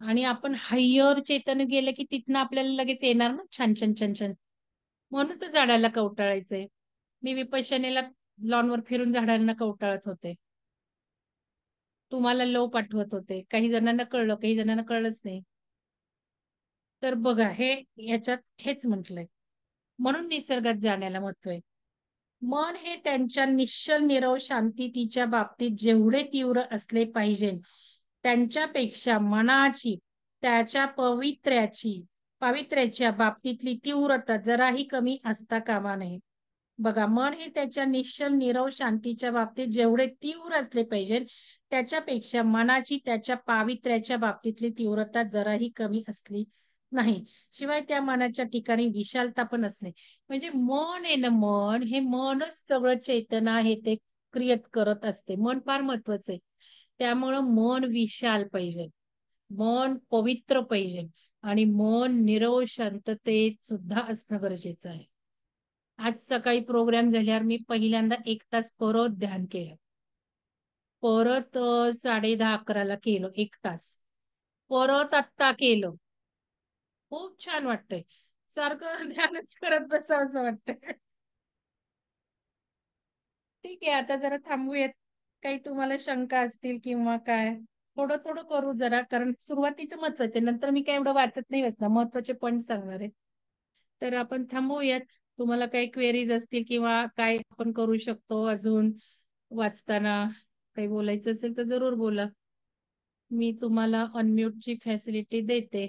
आणि आपण हायर चेतन गेलं की तिथनं आपल्याला लगेच येणार ना छान छान छान छान. म्हणून तर झाडाला कवटाळायचंय. मी विपश्यनेला लॉनवर फिरून झाडांना कवटाळत होते. तुम्हाला लो पाठवत होते. काही जणांना कळलं, काही जणांना कळलंच नाही. तर बघा हे ह्याच्यात हेच म्हटलंय. म्हणून निसर्गात जाण्याला महत्व आहे. मन हे त्यांच्या निश्चल नीरव शांततेच्या बाबतीत जेवढे तीव्र असले पाहिजे त्यांच्यापेक्षा मनाची त्याच्या पावित्र्याच्या बाबतीतली तीव्रता जराही कमी असता कामा नये. बघा मन हे त्याच्या निश्चल नीरव शांतीच्या बाबतीत जेवढे तीव्र असले पाहिजे त्याच्यापेक्षा मनाची त्याच्या पावित्र्याच्या बाबतीतली तीव्रता जराही कमी असली नाही. शिवाय त्या मनाच्या ठिकाणी विशालता पण असणे. म्हणजे मन आहे ना, मन हे मनच सगळं चेतना आहे ते क्रिएट करत असते. मन फार महत्वाचं आहे. त्यामुळं मन विशाल पाहिजे, मन पवित्र पाहिजे आणि मन निरव शांततेत सुद्धा असणं गरजेचं आहे. आज सकाळी प्रोग्राम झाल्यावर मी पहिल्यांदा 1 तास परत ध्यान केलं. परत 10:30-11ला केलं 1 तास. परत आत्ता केलं. खूप छान वाटतंय. सारखं ध्यानच करत बसावं असं वाटतंय. ठीक आहे, आता जरा थांबूयात. काही तुम्हाला शंका असतील किंवा काय, थोडं थोडं करू जरा, कारण सुरुवातीचं महत्वाचं आहे. नंतर मी काय एवढं वाचत नाही बसणार, महत्वाचे पॉईंट सांगणार आहे. तर आपण थांबूयात. तुम्हाला काही क्वेरीज असतील किंवा काय आपण करू शकतो अजून वाचताना, काही बोलायचं असेल तर जरूर बोला. मी तुम्हाला अनम्यूटची फॅसिलिटी देते.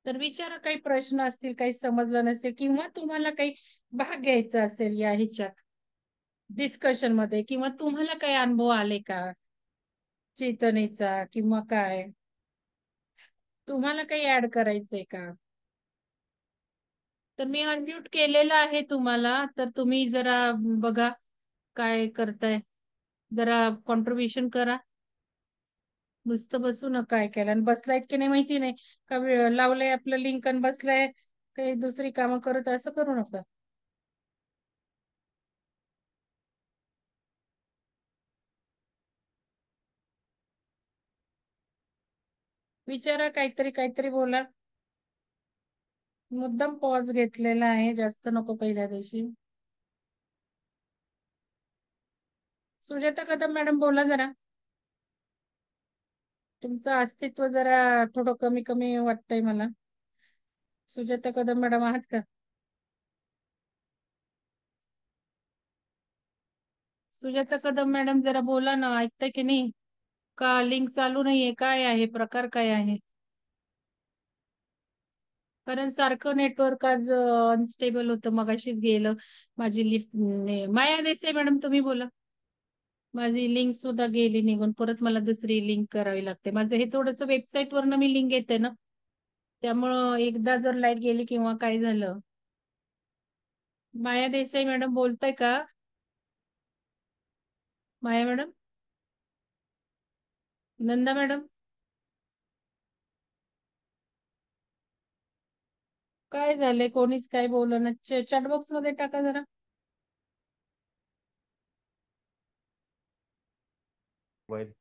तर विचारा, काही प्रश्न असतील, काही समजलं नसेल किंवा तुम्हाला काही भाग घ्यायचा असेल या ह्याच्यात डिस्कशन मध्ये, किंवा तुम्हाला काही अनुभव आले का चेतनेचा किंवा काय, तुम्हाला काही ऍड करायचंय का? तर मी अनम्यूट केलेलं आहे तुम्हाला, तर तुम्ही जरा बघा काय करताय, जरा कॉन्ट्रीब्युशन करा. नुसतं बसू नका ऐकायला. आणि बसलायत की नाही माहिती नाही, का लावलंय आपलं लिंक आणि बसलाय काही दुसरी कामं करत, असं करू नका. विचारा, काहीतरी काहीतरी बोला. मुद्दाम पॉज घेतलेला आहे, जास्त नको पहिल्या दिवशी. सुजाता कदम मॅडम बोला जरा. तुमचं अस्तित्व जरा थोडं कमी कमी वाटतंय मला. सुजाता कदम मॅडम आहात का? सुजाता कदम मॅडम जरा बोला ना, ऐकताय की नाही? का लिंक चालू नाहीये, काय आहे प्रकार, काय आहे? कारण सारखं नेटवर्क आज अनस्टेबल होतं, मगाशीच गेलं. माझी लिफ्ट, माया देसाई मॅडम तुम्ही बोला. माझी लिंक सुद्धा गेली निघून, परत मला दुसरी लिंक करावी लागते. माझं हे थोडस वेबसाईट वरनं मी लिंक येते ना, त्यामुळं एकदा जर लाईट गेली किंवा काय झालं. माया देसाई मॅडम बोलताय का? माया मॅडम, नंदा मॅडम, काय झालंय, कोणीच काय बोलणं? चॅटबॉक्स मध्ये टाका जरा. वैद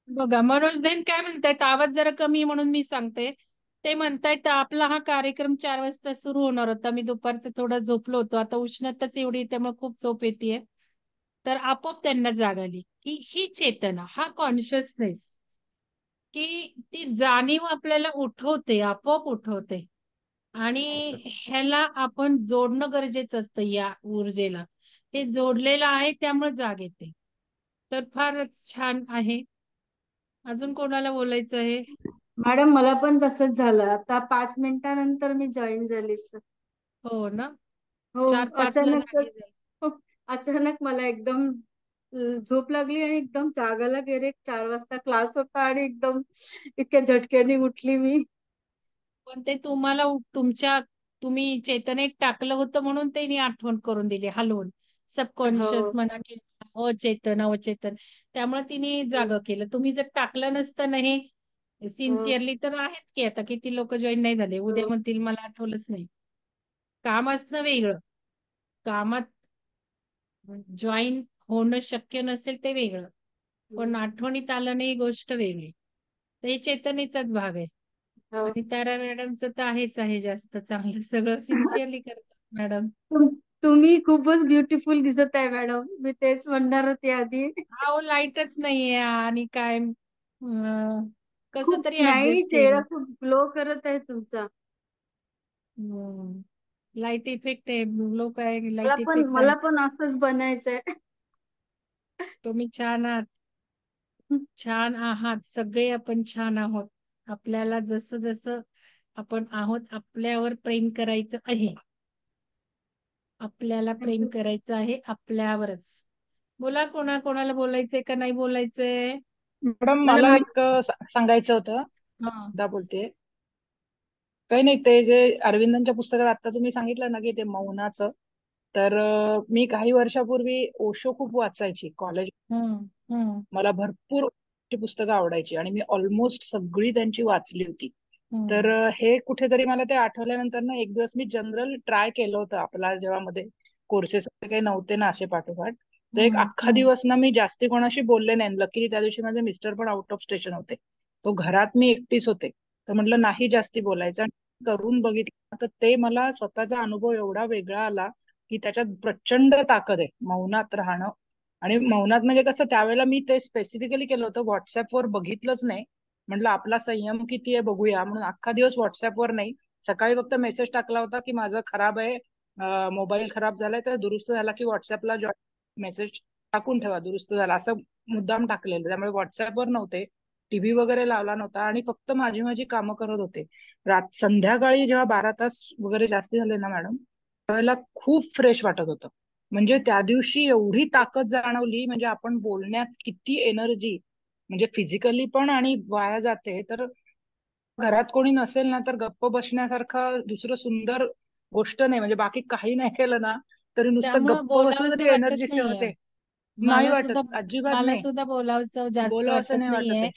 बघा, मनोज देन काय म्हणतायत, आवाज जरा कमी आहे म्हणून मी सांगते. ते म्हणतायत आपला हा कार्यक्रम 4 वाजता सुरू होणार होता, मी दुपारचं थोडं झोपलो होतो, आता उष्णताच एवढी आहे, त्यामुळे खूप झोप येते. तर आपोआप त्यांना जाग आली की ही चेतना, हा कॉन्शियसनेस, की ती जाणीव आपल्याला उठवते, आपोआप उठवते. आणि ह्याला आपण जोडणं गरजेचं असतं, या ऊर्जेला. हे जोडलेलं आहे त्यामुळे जाग येते. तर फारच छान आहे. अजून कोणाला बोलायचं आहे? मॅडम मला पण तसंच झालं, आता 5 मिनिटानंतर मी जॉईन झाली सर. हो ना. हो. 4-5 ला अचानकच. जागी झाली. हो, अचानक मला एकदम झोप लागली आणि एकदम जागायला गेले. 4 वाजता क्लास होता आणि एकदम इतक्या झटक्याने उठली मी. पण ते तुम्हाला तुम्ही चेतनेत टाकलं होतं म्हणून त्यांनी आठवण करून दिली हलवून. हो. सबकॉन्शियस म्हणा की अचेतन अवचेतन, त्यामुळे तिने हो. जागा केलं. तुम्ही जर टाकलं नसतं ना हे हो. सिन्सिअरली, तर आहेत की आता किती लोक जॉईन नाही झाले, उद्या हो. म्हणतील मला आठवलंच नाही. काम असणं वेगळं, कामात जॉईन होणं शक्य नसेल ते वेगळं, पण आठवणीत आलं नाही गोष्ट वेगळी. तर हे चेतनेचाच भाग आहे. हो. आणि तारा मॅडमचं तर आहेच आहे, जास्त चांगलं सगळं सिन्सिअरली करतात मॅडम. तुम्ही खूपच ब्युटिफुल दिसत आहे मॅडम, मी तेच म्हणणार होते आधी. अहो लाईटच नाहीये आणि काय कसं खूप तरी नाही, ऍडजस्ट चेहरा केलं. खूप ग्लो करत आहे तुमचा. लाईट इफेक्ट आहे, लोक आहे, मला लाईट पण इफेक्ट आहे. मला पण असंच बनायचंय. तुम्ही छान आहात, छान आहात, सगळे आपण छान आहोत. आपल्याला जसं जसं आपण आहोत, आपल्यावर प्रेम करायचं आहे. आपल्याला प्रेम करायचं आहे आपल्यावरच. बोला, कोणाला बोलायचंय का नाही बोलायचंय? मॅडम मला मला मी एक सांगायचं होतं. हा. दा बोलते. काही नाही, ते जे अरविंदांच्या पुस्तकात आता तुम्ही सांगितलं ना की ते मौनाचं, तर मी काही वर्षापूर्वी ओशो खूप वाचायची कॉलेज. हम्म. हम्म. मला भरपूर ची पुस्तकं आवडायची आणि मी ऑलमोस्ट सगळी त्यांची वाचली होती. तर हम्म. हे कुठेतरी मला ते आठवल्यानंतर ना एक दिवस मी जनरल ट्राय केलं होतं, आपला जेव्हा मध्ये कोर्सेस काही नव्हते ना असे पाठोपाठ. तर एक हम्म. अख्खा हम्म. दिवस ना मी जास्ती कोणाशी बोलले नाही. लकीली त्या दिवशी माझे मिस्टर पण आउट ऑफ स्टेशन होते, तो घरात मी एकटीच होते. तर म्हटलं नाही जास्ती बोलायचं. आणि करून बघितलं तर ते मला स्वतःचा अनुभव एवढा वेगळा आला की त्याच्यात प्रचंड ताकद आहे मौनात राहणं. आणि मौनात म्हणजे कसं, त्यावेळेला मी ते स्पेसिफिकली केलं होतं, व्हॉट्सअपवर बघितलंच नाही. म्हटलं आपला संयम किती आहे बघूया, म्हणून अख्खा दिवस व्हॉट्सअपवर नाही. सकाळी फक्त मेसेज टाकला होता की माझं खराब आहे, मोबाईल खराब झालाय, तर दुरुस्त झाला की व्हॉट्सअपला मेसेज टाकून ठेवा दुरुस्त झाला, असं मुद्दाम टाकलेलं. त्यामुळे व्हॉट्सअपवर नव्हते, टीव्ही वगैरे लावला नव्हता, आणि फक्त माझी माझी कामं करत होते. संध्याकाळी जेव्हा 12 तास वगैरे जास्त झाले ना मॅडम, त्यावेळेला खूप फ्रेश वाटत होतं. म्हणजे त्या दिवशी एवढी ताकद जाणवली, म्हणजे आपण बोलण्यात किती एनर्जी म्हणजे फिजिकली पण आणि वाया जाते. तर घरात कोणी नसेल ना, तर गप्प बसण्यासारखं दुसरं सुंदर गोष्ट नाही. म्हणजे बाकी काही नाही केलं ना तरी नुसतं त्यामुळं गप्प बसलं बोलावंसं तरी वाटत एनर्जी सेव्ह नाहीये. होते. नाही मला वाटत, सुद्धा अजिबात मला नाही. सुद्धा बोलावंसं जास्त बोलावं असं वाटत नाही वाटत नाहीये. आहे.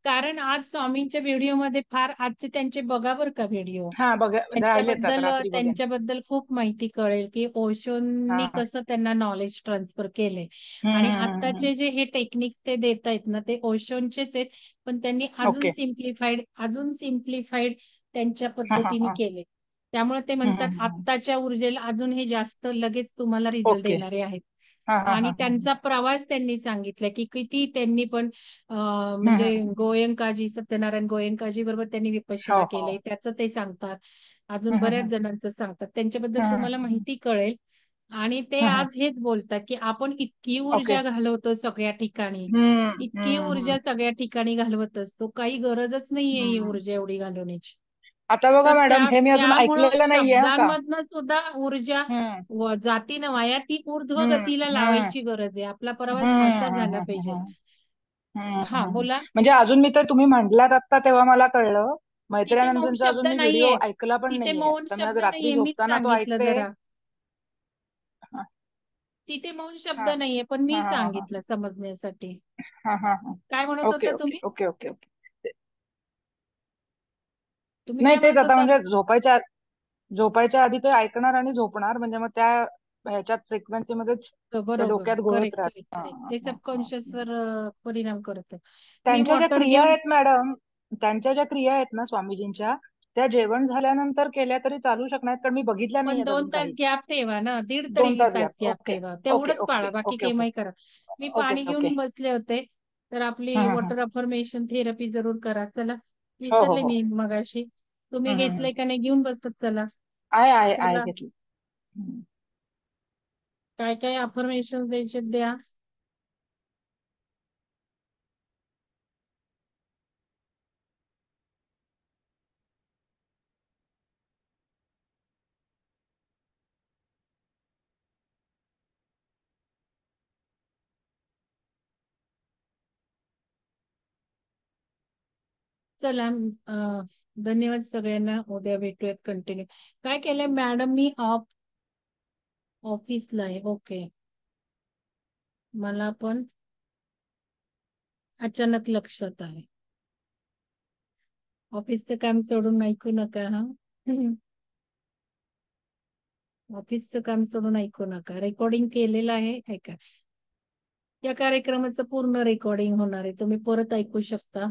कारण आज स्वामींच्या व्हिडिओमध्ये फार आजचे त्यांचे बघा बरं का व्हिडिओ. हा बघा, राहिलेत आता, रात्री बघेन. त्यांच्याबद्दल खूप माहिती कळेल की हा ओशोंनी हा. कसं त्यांना नॉलेज ट्रान्सफर केले. आणि हम्म. आत्ताचे जे हे टेक्निक्स ते देत आहेत ना, ते ओशोंचेच आहेत, पण त्यांनी अजून ओके. सिम्प्लिफाईड त्यांच्या हा हा पद्धतीने हा. केले. त्यामुळे ते म्हणतात आत्ताच्या ऊर्जेला अजून हे जास्त लगेच तुम्हाला रिझल्ट ओके. येणारे आहेत. हा हा आणि हा हा. त्यांचा प्रवास त्यांनी सांगितला की किती त्यांनी पण म्हणजे हम्म. गोयंकाजी, सत्यनारायण गोयंकाजी बरोबर त्यांनी हो विपश्यना हो. केले, त्याचं ते सांगतात. अजून बऱ्याच हम्म. जणांचं सांगतात, त्यांच्याबद्दल तुम्हाला हम्म. माहिती कळेल. आणि ते हम्म. आज हेच बोलतात की आपण इतकी ओके. ऊर्जा घालवतो सगळ्या ठिकाणी, इतकी हम्म. ऊर्जा सगळ्या ठिकाणी घालवत असतो, काही गरजच नाहीये ही हम्म. ऊर्जा एवढी घालवण्याची. आता बघा तर मॅडम, हे मी अजून त्यामुळं ऐकलेलं नाहीये हा का. शब्दांमधनं सुद्धा ऊर्जा हम्म. जाती ना वाया, ती ऊर्ध्व हम्म. गतीला हम्म. लावायची गरज आहे. आपला हम्म. प्रवास असा झाला पाहिजे. हा बोला. म्हणजे अजून मी तर तुम्ही म्हटलात आता तेव्हा मला कळलं. तिथे मौन मैत्रिणींचा शब्द अजून मी व्हिडिओ नाहीये. ऐकला पण तिथे नाहीये, मौन तर मी आज शब्द रात्री नाहीये. मीच झोपताना तो सांगितलं ऐकते. जरा. हा तिथे मौन शब्द हा नाहीये, पण मी हा हा सांगितलं समजण्यासाठी. हा हा हा. काय म्हणत ओके होता ओके तुम्ही? Okay okay okay. तुम्ही नाही काय तेच, म्हणत आता होता? म्हणजे झोपायच्या आधी ते ऐकणार आणि झोपणार, म्हणजे मग त्या ह्याच्यात फ्रिक्वेन्सी मध्येच ते बरोबर. डोक्यात घोळत करेक्ट, राहत. Correct, correct. ते सबकॉन्शियस वर परिणाम करतं. मी त्यांच्या ज्या वॉटर क्रिया घेऊन आहेत मॅडम, त्यांच्या ज्या क्रिया आहेत ना स्वामीजींच्या, त्या जेवण झाल्यानंतर केल्या तरी चालू शकणार, कारण मी बघितल्या पण नाहीयेत 2 अजून तास काहीच. गॅप ठेवा ना. दीड 2 तरी तास तास गॅप. गॅप ओके ठेवा. ओके तेवढंच ओके पाळा. बाकी ओके ओके केव्हाही करा. मी ओके पाणी ओके. घेऊन बसले होते. तर आपली हं, हं, हं. वॉटर अफर्मेशन थेरपी जरूर करा. चला. हो हो विसरले हो. मी मगाशी. तुम्ही हं, हं, हं. घेतलंय का नाही? घेऊन बसत चला. आहे चला. घेतली. हं. काय काय अफर्मेशन द्यायचे द्या. चला. धन्यवाद सगळ्यांना. उद्या भेटूयात कंटिन्यू. काय केलंय मॅडम मी ऑफिसला आहे. ओके. मला पण अचानक लक्षात आले. ऑफिसचं काम सोडून ऐकू नका हा. ऑफिसचं काम सोडून ऐकू नका. रेकॉर्डिंग केलेलं आहे, ऐका. या कार्यक्रमाचं पूर्ण रेकॉर्डिंग होणार आहे, तुम्ही परत ऐकू शकता.